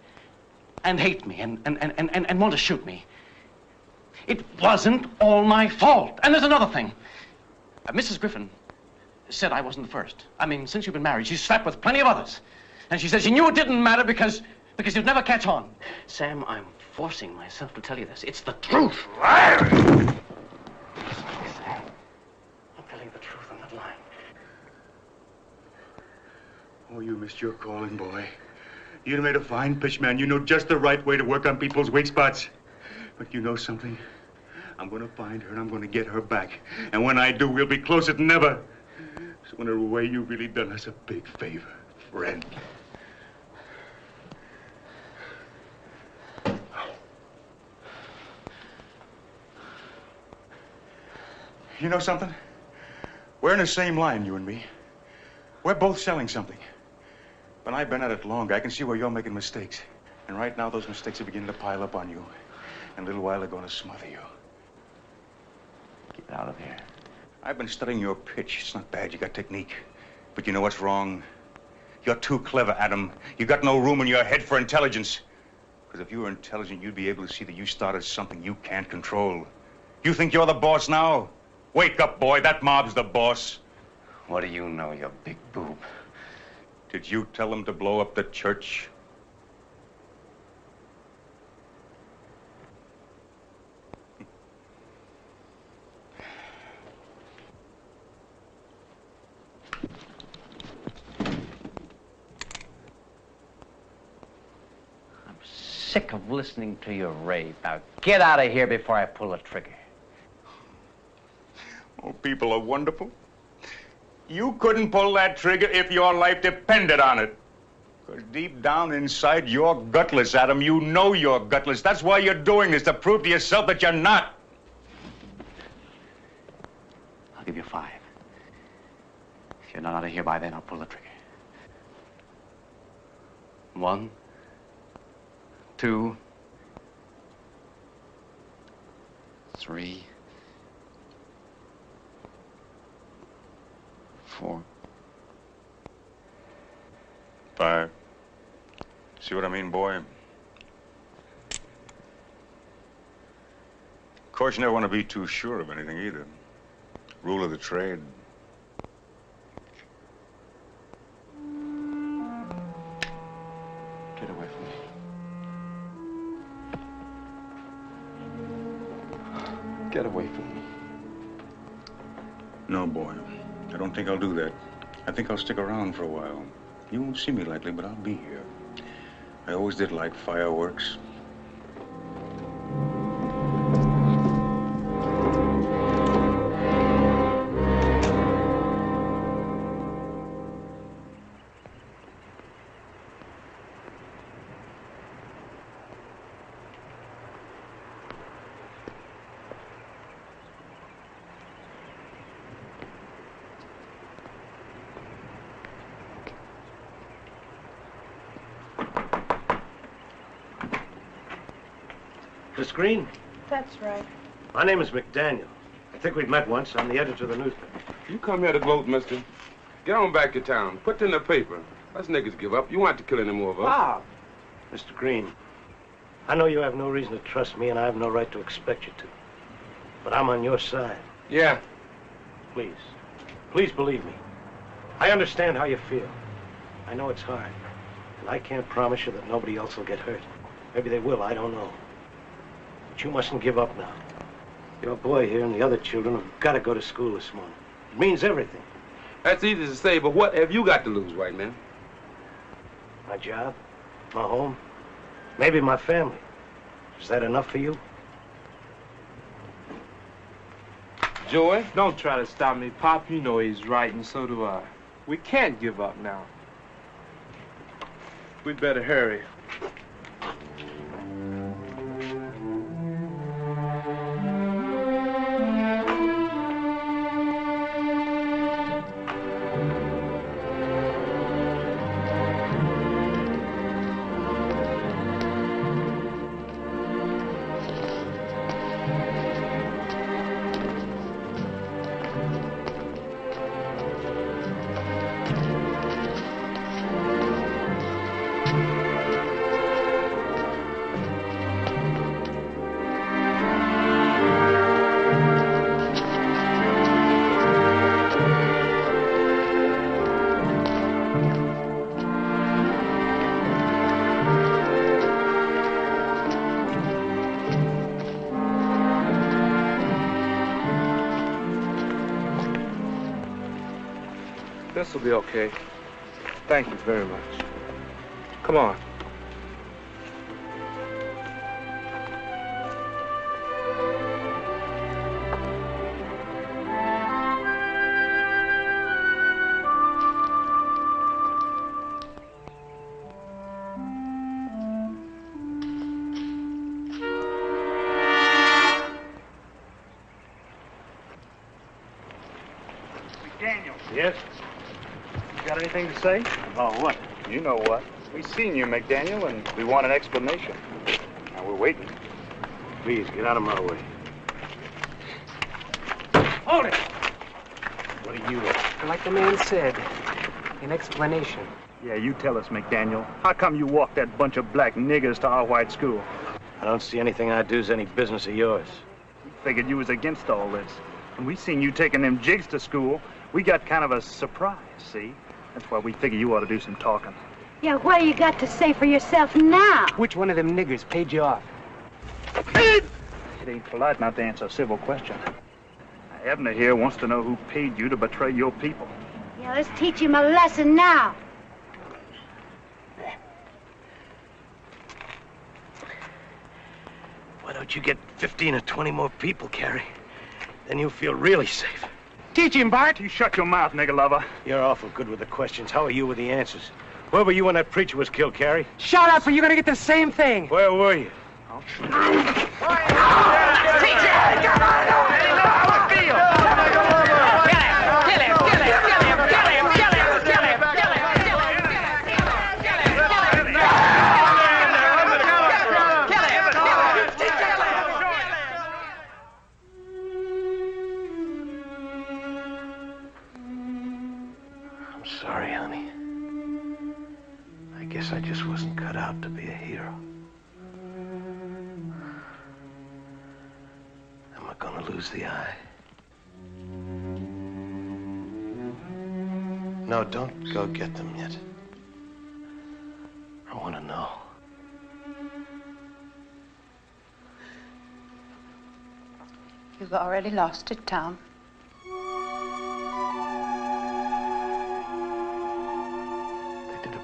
[SPEAKER 2] and hate me and want to shoot me, it wasn't all my fault. And there's another thing. Mrs. Griffin said I wasn't the first. I mean, since you've been married, she's slept with plenty of others. And she said she knew it didn't matter because you'd never catch on. Sam, I'm forcing myself to tell you this. It's the truth. I'm telling the truth, I'm not lying.
[SPEAKER 6] Oh, you missed your calling, boy. You'd made a fine pitchman. You know just the right way to work on people's weak spots. But you know something? I'm going to find her and I'm going to get her back. And when I do, we'll be closer than ever. So in a way, you've really done us a big favor, friend. You know something? We're in the same line, you and me. We're both selling something. But I've been at it longer. I can see where you're making mistakes. And right now, those mistakes are beginning to pile up on you. In a little while, they're going to smother you.
[SPEAKER 2] Get out of here.
[SPEAKER 6] I've been studying your pitch. It's not bad. You got technique. But you know what's wrong? You're too clever, Adam. You got no room in your head for intelligence. Because if you were intelligent, you'd be able to see that you started something you can't control. You think you're the boss now? Wake up, boy. That mob's the boss.
[SPEAKER 2] What do you know, you big boob?
[SPEAKER 6] Did you tell them to blow up the church?
[SPEAKER 2] I'm sick of listening to your rave. Now, get out of here before I pull the trigger.
[SPEAKER 6] Oh, people are wonderful. You couldn't pull that trigger if your life depended on it. Because deep down inside, you're gutless, Adam. You know you're gutless. That's why you're doing this, to prove to yourself that you're not.
[SPEAKER 2] I'll give you 5. If you're not out of here by then, I'll pull the trigger. 1, 2, 3, 4,
[SPEAKER 6] 5. See what I mean, boy? Of course, you never want to be too sure of anything either. Rule of the trade.
[SPEAKER 2] Get away from me. Get away from me.
[SPEAKER 6] No, boy. I don't think I'll do that. I think I'll stick around for a while. You won't see me likely, but I'll be here. I always did like fireworks.
[SPEAKER 11] Miss Green?
[SPEAKER 14] That's right.
[SPEAKER 11] My name is McDaniel. I think we've met once. I'm the editor of the newspaper.
[SPEAKER 4] You come here to gloat, mister. Get on back to town. Put it in the paper. Us niggas give up. You won't have to kill any more of us.
[SPEAKER 11] Bob! Mr. Green, I know you have no reason to trust me, and I have no right to expect you to. But I'm on your side.
[SPEAKER 4] Yeah.
[SPEAKER 11] Please. Please believe me. I understand how you feel. I know it's hard. And I can't promise you that nobody else will get hurt. Maybe they will, I don't know. But you mustn't give up now. Your boy here and the other children have got to go to school this morning. It means everything.
[SPEAKER 4] That's easy to say, but what have you got to lose, white man?
[SPEAKER 11] My job, my home, maybe my family. Is that enough for you?
[SPEAKER 15] Joey, don't try to stop me. Pop, you know he's right, and so do I. We can't give up now. We'd better hurry. This will be okay. Thank you very much. Come on.
[SPEAKER 17] Yes? You got anything to say? About what? You know what. We seen you, McDaniel, and we want an explanation. Now we're waiting. Please, get out of my way.
[SPEAKER 18] Hold it!
[SPEAKER 17] What are you?
[SPEAKER 18] Like the man said, an explanation.
[SPEAKER 17] Yeah, you tell us, McDaniel. How come you walked that bunch of black niggers to our white school?
[SPEAKER 11] I don't see anything I do's any business of yours.
[SPEAKER 17] We figured you was against all this. When we seen you taking them jigs to school, we got kind of a surprise, see? That's why we figure you ought to do some talking.
[SPEAKER 8] Yeah, what do you got to say for yourself now?
[SPEAKER 18] Which one of them niggers paid you off?
[SPEAKER 17] It ain't polite not to answer a civil question. Now, Abner here wants to know who paid you to betray your people.
[SPEAKER 8] Yeah, let's teach him a lesson now.
[SPEAKER 11] Why don't you get 15 or 20 more people, Carrie? Then you'll feel really safe.
[SPEAKER 18] Teach him, Bart.
[SPEAKER 17] You shut your mouth, nigger lover.
[SPEAKER 11] You're awful good with the questions. How are you with the answers? Where were you when that preacher was killed, Carrie?
[SPEAKER 18] Shut up or you're gonna get the same thing.
[SPEAKER 11] Where were you? Sorry, honey. I guess I just wasn't cut out to be a hero. Am I gonna lose the eye? No, don't go get them yet. I want to know.
[SPEAKER 3] You've already lost it, Tom.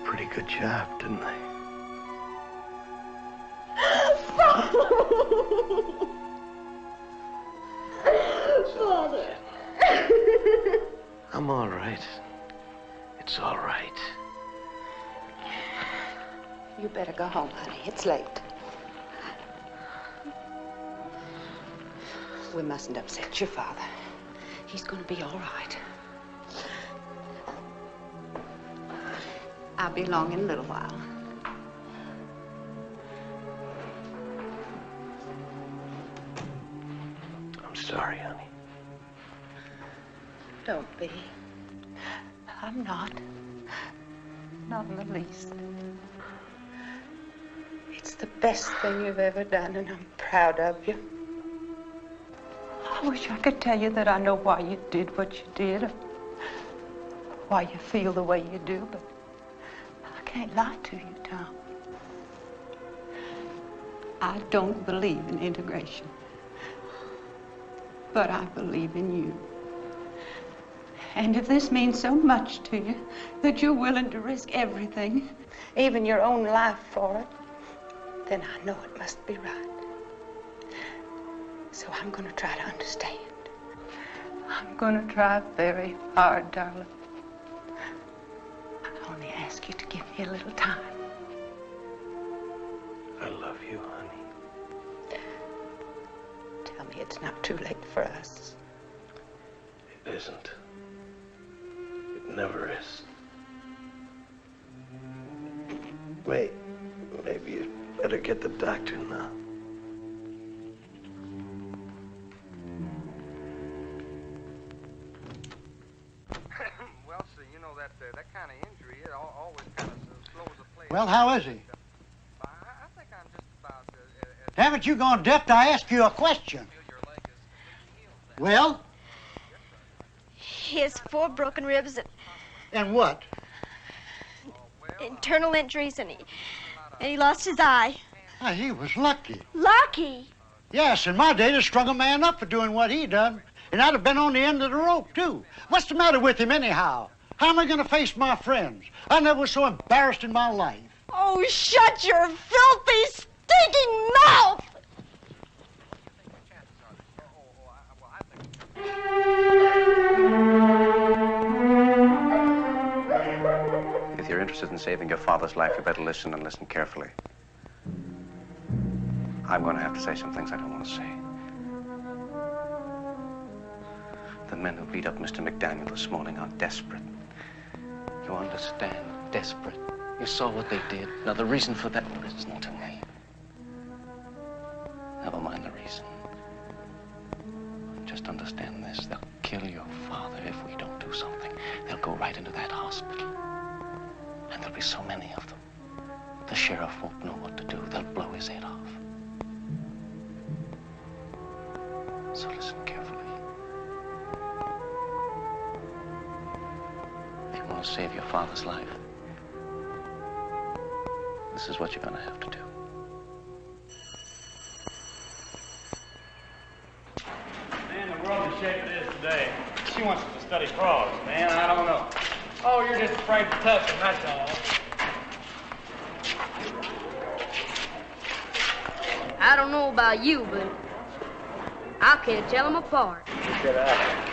[SPEAKER 11] Pretty good job, didn't they?
[SPEAKER 8] Father.
[SPEAKER 11] I'm all right. It's all right.
[SPEAKER 3] You better go home, honey. It's late. We mustn't upset your father. He's going to be all right. I'll be along in a little while.
[SPEAKER 11] I'm sorry, honey.
[SPEAKER 3] Don't be. I'm not. Not in the least. It's the best thing you've ever done, and I'm proud of you. I wish I could tell you that I know why you did what you did, or why you feel the way you do, but I can't lie to you, Tom. I don't believe in integration, but I believe in you. And if this means so much to you that you're willing to risk everything, even your own life for it, then I know it must be right. So I'm going to try to understand. I'm going to try very hard, darling. I only ask you to give me a little time.
[SPEAKER 11] I love you, honey.
[SPEAKER 3] Tell me it's not too late for us.
[SPEAKER 11] It isn't. It never is. Wait, maybe you better get the doctor now.
[SPEAKER 1] Well, see, you know that kind of injury, it always kind of slows the play.
[SPEAKER 13] Well, how is he?
[SPEAKER 1] I think I'm just about...
[SPEAKER 13] Haven't you gone deaf to ask you a question? Well?
[SPEAKER 8] He has 4 broken ribs
[SPEAKER 13] And what?
[SPEAKER 8] internal injuries, and he lost his eye.
[SPEAKER 13] Why, he was lucky.
[SPEAKER 8] Lucky?
[SPEAKER 13] Yes, in my day, they strung a man up for doing what he done. And I'd have been on the end of the rope, too. What's the matter with him, anyhow? How am I going to face my friends? I never was so embarrassed in my life.
[SPEAKER 5] Oh, shut your filthy, stinking mouth!
[SPEAKER 2] If you're interested in saving your father's life, you better listen and listen carefully. I'm going to have to say some things I don't want to say. The men who beat up Mr. McDaniel this morning are desperate. You understand? Desperate. You saw what they did. Now, the reason for that isn't to me. Never mind the reason. Just understand this. They'll kill your father if we don't do something. They'll go right into that hospital. And there'll be so many of them. The sheriff won't know what to do. They'll blow his head off. So listen carefully. If you want to save your father's life, this is what you're going to have to do.
[SPEAKER 17] Man, the world is shaking it is today. She wants us to study frogs, man. I don't know. Oh, you're just afraid to touch them, that's all.
[SPEAKER 7] I don't know about you, but I can't tell them apart.
[SPEAKER 17] Get out.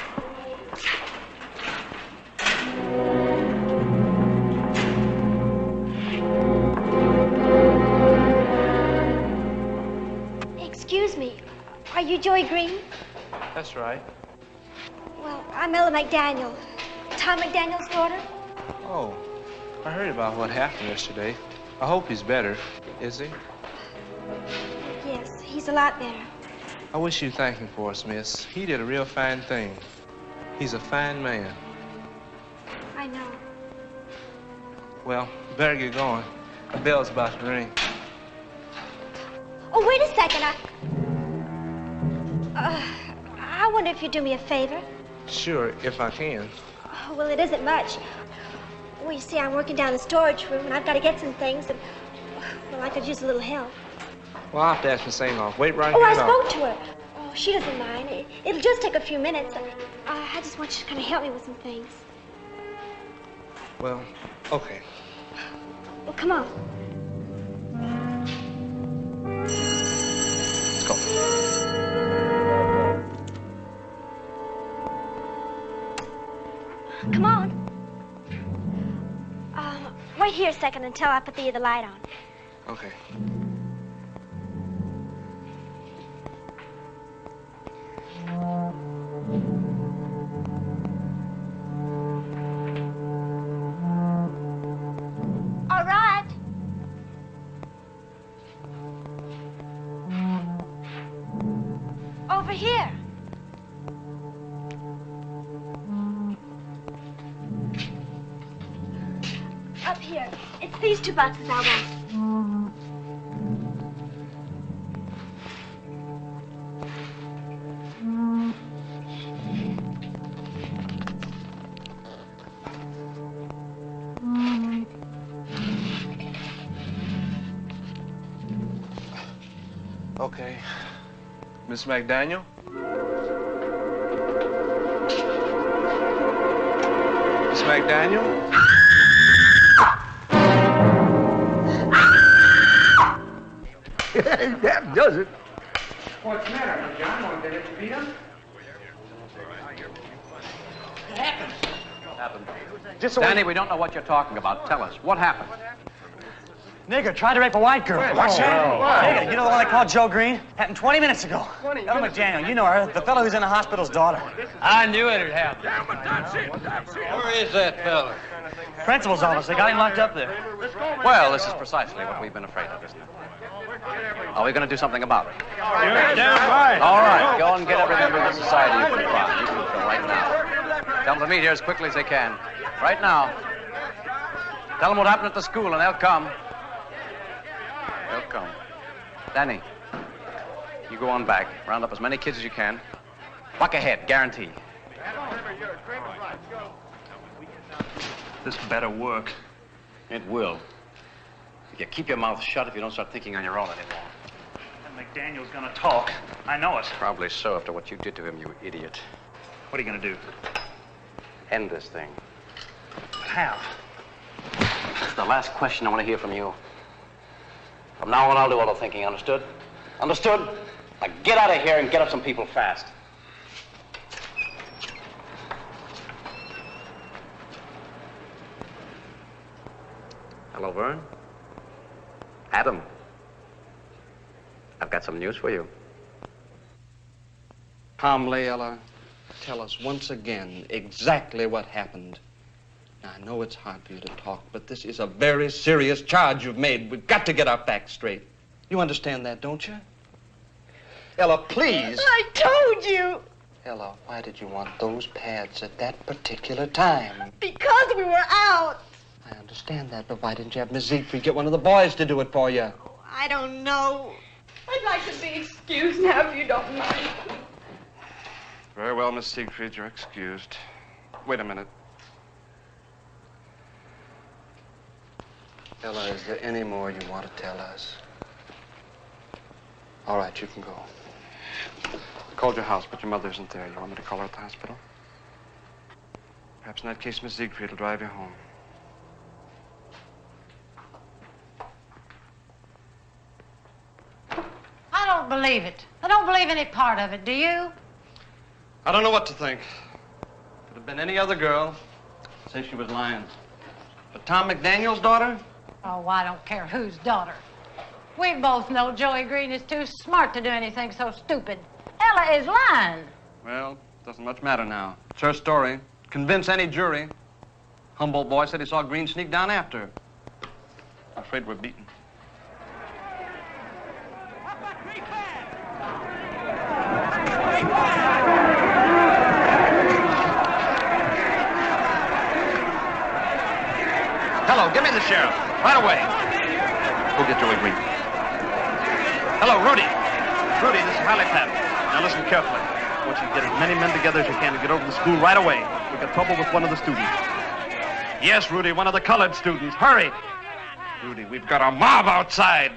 [SPEAKER 8] Excuse me, are you Joey Green?
[SPEAKER 15] That's right.
[SPEAKER 8] Well, I'm Ella McDaniel, Tom McDaniel's daughter.
[SPEAKER 15] Oh, I heard about what happened yesterday. I hope he's better. Is he?
[SPEAKER 8] Yes, he's a lot better.
[SPEAKER 15] I wish you'd thank him for us, miss. He did a real fine thing. He's a fine man.
[SPEAKER 8] I know.
[SPEAKER 15] Well, better get going. The bell's about to ring.
[SPEAKER 8] Oh, wait a second. I wonder if you'd do me a favor.
[SPEAKER 15] Sure, if I can.
[SPEAKER 8] Oh, well, it isn't much. Well, you see, I'm working down the storage room, and I've got to get some things, and, well, I could use a little help.
[SPEAKER 15] Well, I'll have to ask Miss Ingoff. Wait right
[SPEAKER 8] Oh,
[SPEAKER 15] here.
[SPEAKER 8] I spoke to her. Oh, she doesn't mind. It'll just take a few minutes. I just want you to kind of help me with some things.
[SPEAKER 15] Well, okay.
[SPEAKER 8] Well, come on.
[SPEAKER 2] Let's go.
[SPEAKER 8] Come on. Wait here a second until I put the light on.
[SPEAKER 15] Okay.
[SPEAKER 8] All right. Over here. Up here. It's these two boxes I want.
[SPEAKER 15] Okay. Miss McDaniel? Miss McDaniel?
[SPEAKER 16] That does it.
[SPEAKER 10] What's the matter, John? Did it beat him?
[SPEAKER 2] What happened? Danny, we don't know what you're talking about. Tell us. What happened?
[SPEAKER 9] Nigger tried to rape a white girl.
[SPEAKER 2] What's that?
[SPEAKER 9] Nigger, you know the one they called Joe Green? Happened 20 minutes ago. Ella McDaniel, you know her, the fellow who's in the hospital's daughter.
[SPEAKER 2] I knew it'd happen. Where is that fella?
[SPEAKER 9] Principal's office. They got him locked up there.
[SPEAKER 2] Well, this is precisely what we've been afraid of, isn't it? Are we going to do something about it?
[SPEAKER 17] You're damn right.
[SPEAKER 2] All right, go and get every member of the society you can find. You can go right now. Tell them to meet here as quickly as they can. Right now. Tell them what happened at the school, and they'll come. They'll come. Danny, you go on back. Round up as many kids as you can. Buck ahead, guarantee.
[SPEAKER 17] This better work.
[SPEAKER 2] It will. You keep your mouth shut if you don't start thinking on your own anymore.
[SPEAKER 17] And McDaniel's gonna talk. I know it.
[SPEAKER 2] Probably so after what you did to him, you idiot.
[SPEAKER 17] What are you gonna do?
[SPEAKER 2] End this thing.
[SPEAKER 9] How?
[SPEAKER 2] The last question I want to hear from you. From now on, I'll do all the thinking, understood? Understood? Now get out of here and get up some people fast. Hello, Vern. Adam. I've got some news for you.
[SPEAKER 12] Calmly, Ella, tell us once again exactly what happened. Now, I know it's hard for you to talk, but this is a very serious charge you've made. We've got to get our facts straight. You understand that, don't you? Ella, please.
[SPEAKER 14] I told you.
[SPEAKER 12] Ella, why did you want those pads at that particular time?
[SPEAKER 14] Because we were out.
[SPEAKER 12] I understand that, but why didn't you have Miss Siegfried get one of the boys to do it for you?
[SPEAKER 14] I don't know. I'd like to be excused now if you don't mind.
[SPEAKER 12] Very well, Miss Siegfried, you're excused. Wait a minute. Ella, is there any more you want to tell us? All right, you can go. I called your house, but your mother isn't there. You want me to call her at the hospital? Perhaps in that case, Miss Siegfried will drive you home.
[SPEAKER 19] I don't believe it. I don't believe any part of it, do you?
[SPEAKER 12] I don't know what to think. If it had been any other girl, I'd say she was lying. But Tom McDaniel's daughter?
[SPEAKER 19] Oh, I don't care whose daughter. We both know Joey Green is too smart to do anything so stupid. Ella is lying.
[SPEAKER 12] Well, doesn't much matter now. It's her story. Convince any jury. Humboldt boy said he saw Green sneak down after her. I'm afraid we're beaten. Hello, give me the sheriff. Right away. Go get Joey Green. Hello, Rudy. Rudy, this is Hallie Pat. Now listen carefully. I want you to get as many men together as you can to get over to the school right away. We've got trouble with one of the students. Yes, Rudy, one of the colored students. Hurry. Rudy, we've got a mob outside.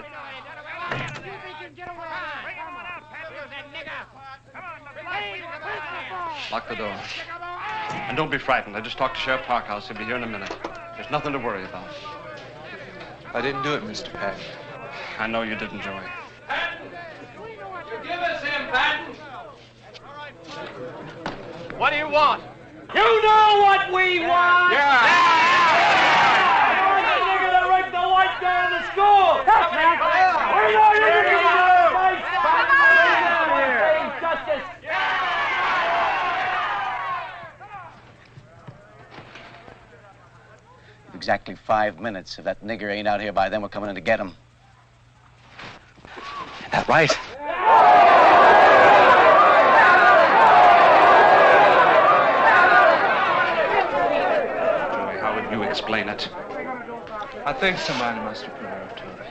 [SPEAKER 12] Lock the door. And don't be frightened. I just talked to Sheriff Parkhouse. He'll be here in a minute. There's nothing to worry about.
[SPEAKER 15] I didn't do it, Mr. Patton.
[SPEAKER 12] I know you didn't, Joey.
[SPEAKER 20] Give us him, Patton.
[SPEAKER 12] What do you want?
[SPEAKER 20] You know what we want!
[SPEAKER 12] Yeah!
[SPEAKER 20] You're gonna wreck the white guy in the school! We know you're gonna fight! Come on! Justice!
[SPEAKER 2] Exactly 5 minutes. If that nigger ain't out here by then, we're coming in to get him. Is that right?
[SPEAKER 12] Joey, how would you explain it?
[SPEAKER 15] I think somebody must have put her up to it.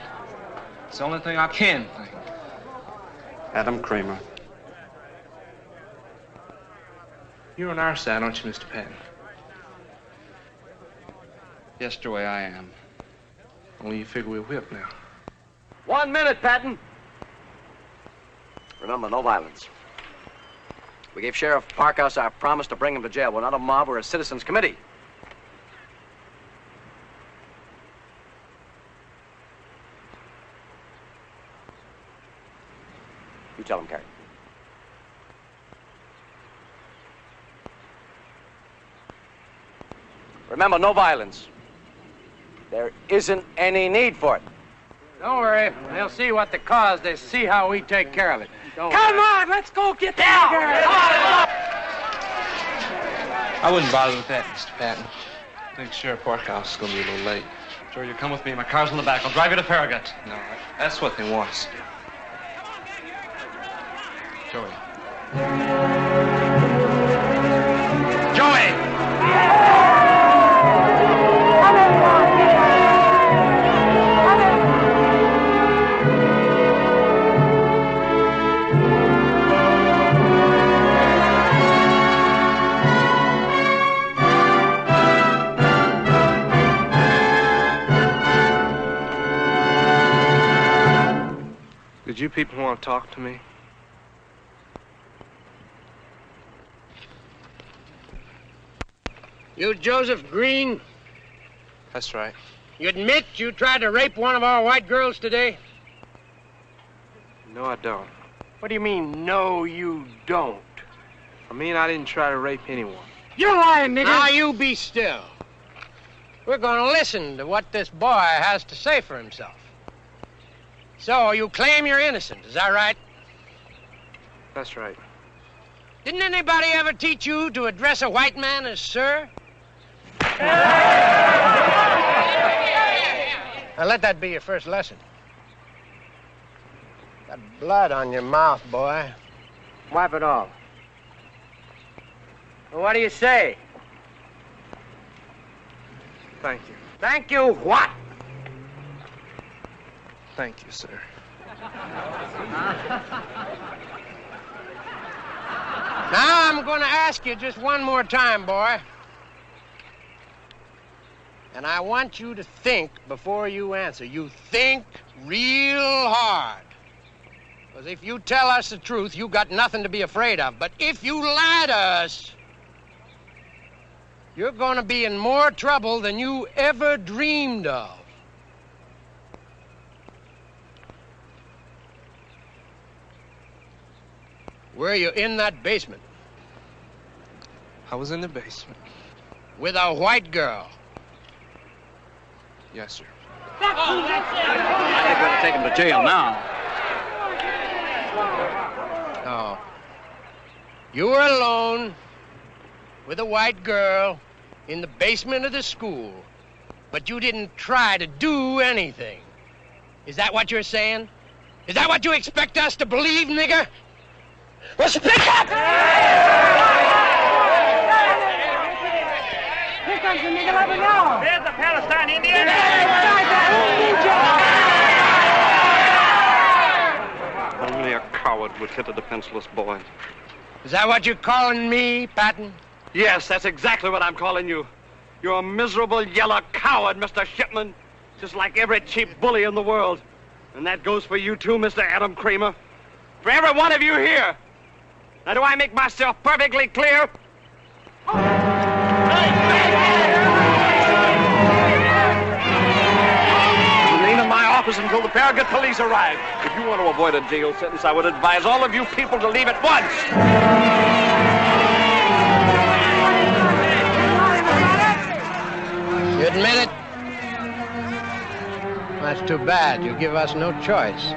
[SPEAKER 15] It's the only thing I can think.
[SPEAKER 12] Adam Cramer.
[SPEAKER 15] You're on our side, aren't you, Mr. Patton?
[SPEAKER 12] Yes, Joey, I am.
[SPEAKER 15] Only you figure we're whipped now.
[SPEAKER 2] 1 minute, Patton. Remember, no violence. We gave Sheriff Parkhouse our promise to bring him to jail. We're not a mob, we're a citizens committee. You tell him, Carrie. Remember, no violence. There isn't any need for it.
[SPEAKER 18] Don't worry. They'll see what the cause. They see how we take care of it.
[SPEAKER 19] Come on, let's go get that girl.
[SPEAKER 15] I wouldn't bother with that, Mr. Patton. I think Sheriff Parkhouse is going to be a little late.
[SPEAKER 12] Joey, you come with me. My car's in the back. I'll drive you to Farragut.
[SPEAKER 15] No, that's what they want us to do.
[SPEAKER 12] Joey. Joey!
[SPEAKER 15] Did you people want to talk to me?
[SPEAKER 18] You Joseph Green?
[SPEAKER 15] That's right.
[SPEAKER 18] You admit you tried to rape one of our white girls today?
[SPEAKER 15] No, I don't.
[SPEAKER 18] What do you mean, no, you don't?
[SPEAKER 15] I mean, I didn't try to rape anyone.
[SPEAKER 18] You're lying, nigga. Now, you be still. We're gonna listen to what this boy has to say for himself. So, you claim you're innocent, is that right?
[SPEAKER 15] That's right.
[SPEAKER 18] Didn't anybody ever teach you to address a white man as sir? Now, let that be your first lesson. Got blood on your mouth, boy. Wipe it off. Well, what do you say?
[SPEAKER 15] Thank you.
[SPEAKER 18] Thank you what?
[SPEAKER 15] Thank you, sir.
[SPEAKER 18] Now I'm going to ask you just one more time, boy. And I want you to think before you answer. You think real hard. Because if you tell us the truth, you got nothing to be afraid of. But if you lie to us, you're going to be in more trouble than you ever dreamed of. Were you in that basement?
[SPEAKER 15] I was in the basement.
[SPEAKER 18] With a white girl?
[SPEAKER 15] Yes, sir.
[SPEAKER 2] I think we ought to take him to jail now.
[SPEAKER 18] No. You were alone with a white girl in the basement of the school, but you didn't try to do anything. Is that what you're saying? Is that what you expect us to believe, nigger? Well, speak up!
[SPEAKER 20] Here comes the nigger lover now. There's the Palestine Indian.
[SPEAKER 12] Only a coward would hit a defenseless boy.
[SPEAKER 18] Is that what you're calling me, Patton?
[SPEAKER 12] Yes, that's exactly what I'm calling you. You're a miserable yellow coward, Mr. Shipman. Just like every cheap bully in the world. And that goes for you too, Mr. Adam Cramer. For every one of you here. Now, do I make myself perfectly clear? Remain in my office until the Farragut police arrive. If you want to avoid a jail sentence, I would advise all of you people to leave at once.
[SPEAKER 18] You admit it? That's too bad. You give us no choice.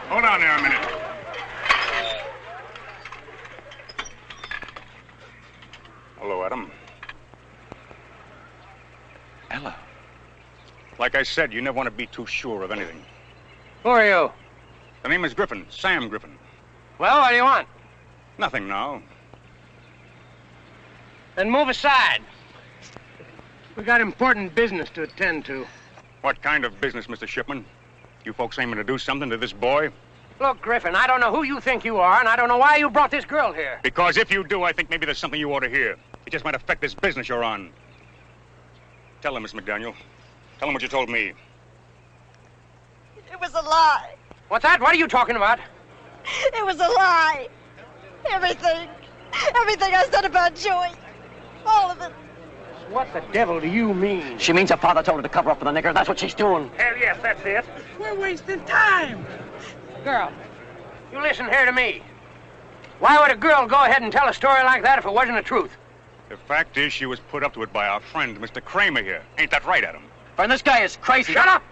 [SPEAKER 6] Hold on there a minute. Hello, Adam.
[SPEAKER 12] Ella.
[SPEAKER 6] Like I said, you never want to be too sure of anything.
[SPEAKER 18] Who are you?
[SPEAKER 6] The name is Griffin, Sam Griffin.
[SPEAKER 18] Well, what do you want?
[SPEAKER 6] Nothing now.
[SPEAKER 18] Then move aside. We got important business to attend to.
[SPEAKER 6] What kind of business, Mr. Shipman? You folks aiming to do something to this boy?
[SPEAKER 18] Look, Griffin, I don't know who you think you are, and I don't know why you brought this girl here.
[SPEAKER 6] Because if you do, I think maybe there's something you ought to hear. It just might affect this business you're on. Tell her, Miss McDaniel. Tell him what you told me.
[SPEAKER 14] It was a lie.
[SPEAKER 18] What's that? What are you talking about?
[SPEAKER 14] It was a lie. Everything. Everything I said about Joey. All of it.
[SPEAKER 18] What the devil do you mean?
[SPEAKER 9] She means her father told her to cover up for the nigger. That's what she's doing.
[SPEAKER 18] Hell yes, that's it.
[SPEAKER 14] We're wasting time.
[SPEAKER 18] Girl, you listen here to me. Why would a girl go ahead and tell a story like that if it wasn't the truth?
[SPEAKER 6] The fact is, she was put up to it by our friend, Mr. Cramer here. Ain't that right, Adam?
[SPEAKER 9] And this guy is crazy.
[SPEAKER 18] Shut up!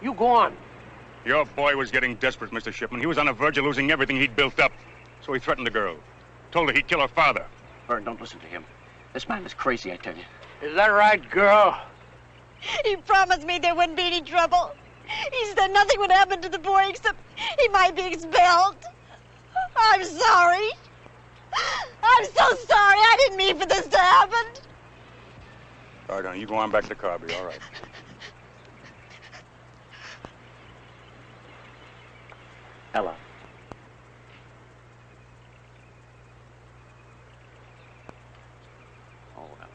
[SPEAKER 18] You go on.
[SPEAKER 6] Your boy was getting desperate, Mr. Shipman. He was on the verge of losing everything he'd built up. So he threatened the girl. Told her he'd kill her father.
[SPEAKER 9] Vern, don't listen to him. This man is crazy, I tell you.
[SPEAKER 18] Is that right, girl?
[SPEAKER 14] He promised me there wouldn't be any trouble. He said nothing would happen to the boy except he might be expelled. I'm sorry. I'm so sorry. I didn't mean for this to happen.
[SPEAKER 6] All right, honey, you go on back to the car. Be all right.
[SPEAKER 9] Ella. Oh, well.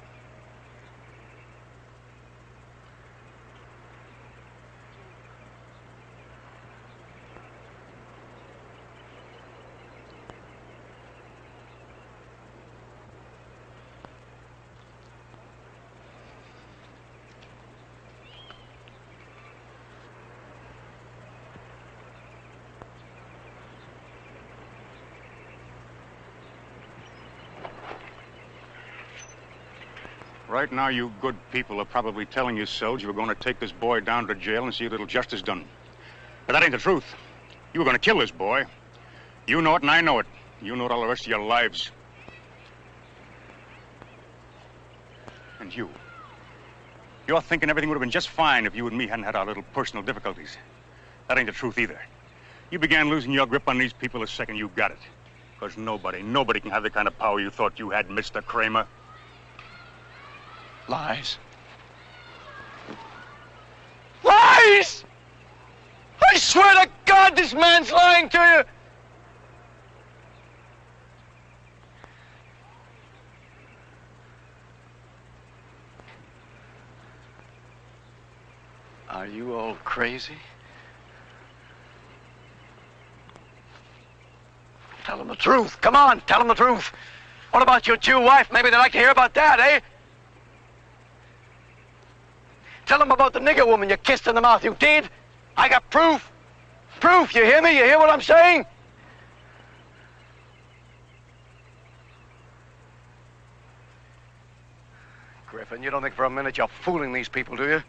[SPEAKER 6] Right now, you good people are probably telling yourselves you were going to take this boy down to jail and see a little justice done. But that ain't the truth. You were going to kill this boy. You know it and I know it. You know it all the rest of your lives. And you. You're thinking everything would have been just fine if you and me hadn't had our little personal difficulties. That ain't the truth either. You began losing your grip on these people the second you got it. Because nobody can have the kind of power you thought you had, Mr. Cramer.
[SPEAKER 9] Lies. Lies! I swear to God this man's lying to you! Are you all crazy? Tell them the truth. Come on, tell them the truth. What about your Jew wife? Maybe they'd like to hear about that, eh? Tell them about the nigger woman you kissed in the mouth. You did? I got proof. Proof, you hear me? You hear what I'm saying? Griffin, you don't think for a minute you're fooling these people, do you?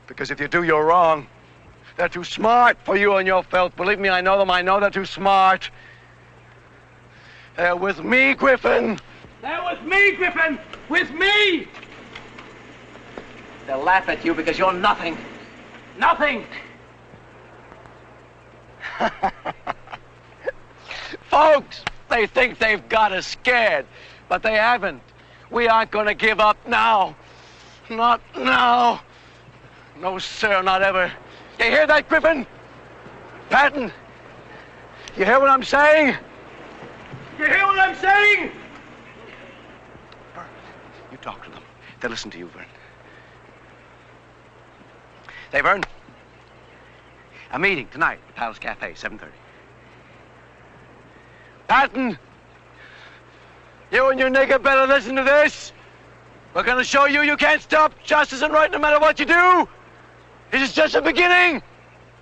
[SPEAKER 9] Because if you do, you're wrong. They're too smart for you and your filth. Believe me, I know them. I know they're too smart. They're with me, Griffin.
[SPEAKER 18] They're with me, Griffin. With me.
[SPEAKER 9] They'll laugh at you because you're nothing. Nothing! Folks, they think they've got us scared, but they haven't. We aren't going to give up now. Not now. No, sir, not ever. You hear that, Griffin? Patton, you hear what I'm saying?
[SPEAKER 18] You hear what I'm saying?
[SPEAKER 9] Vern, you talk to them. They'll listen to you, Vern. Say, Vern, a meeting tonight at Palace Cafe, 7:30. Patton, you and your nigger better listen to this. We're going to show you you can't stop justice and right no matter what you do. This is just the beginning.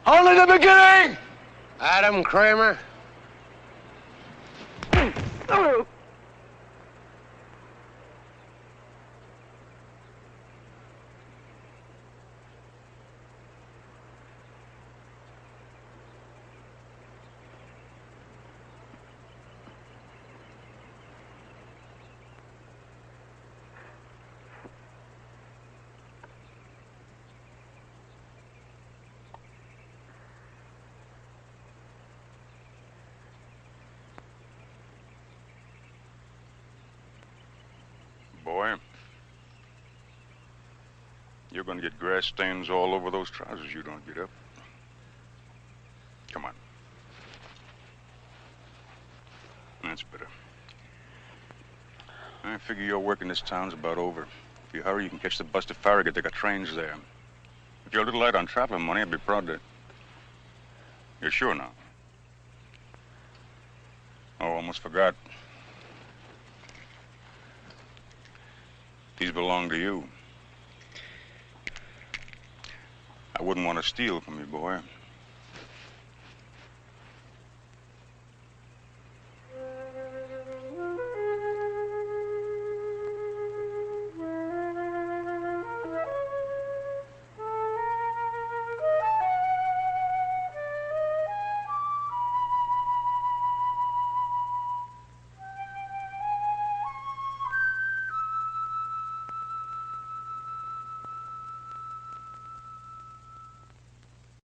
[SPEAKER 9] Only the beginning.
[SPEAKER 18] Adam Cramer.
[SPEAKER 6] Boy, you're going to get grass stains all over those trousers you don't get up. Come on. That's better. I figure your work in this town's about over. If you hurry, you can catch the bus to Farragut. They got trains there. If you're a little light on traveling money, I'd be proud to... You're sure now? Oh, almost forgot. These belong to you. I wouldn't want to steal from you, boy.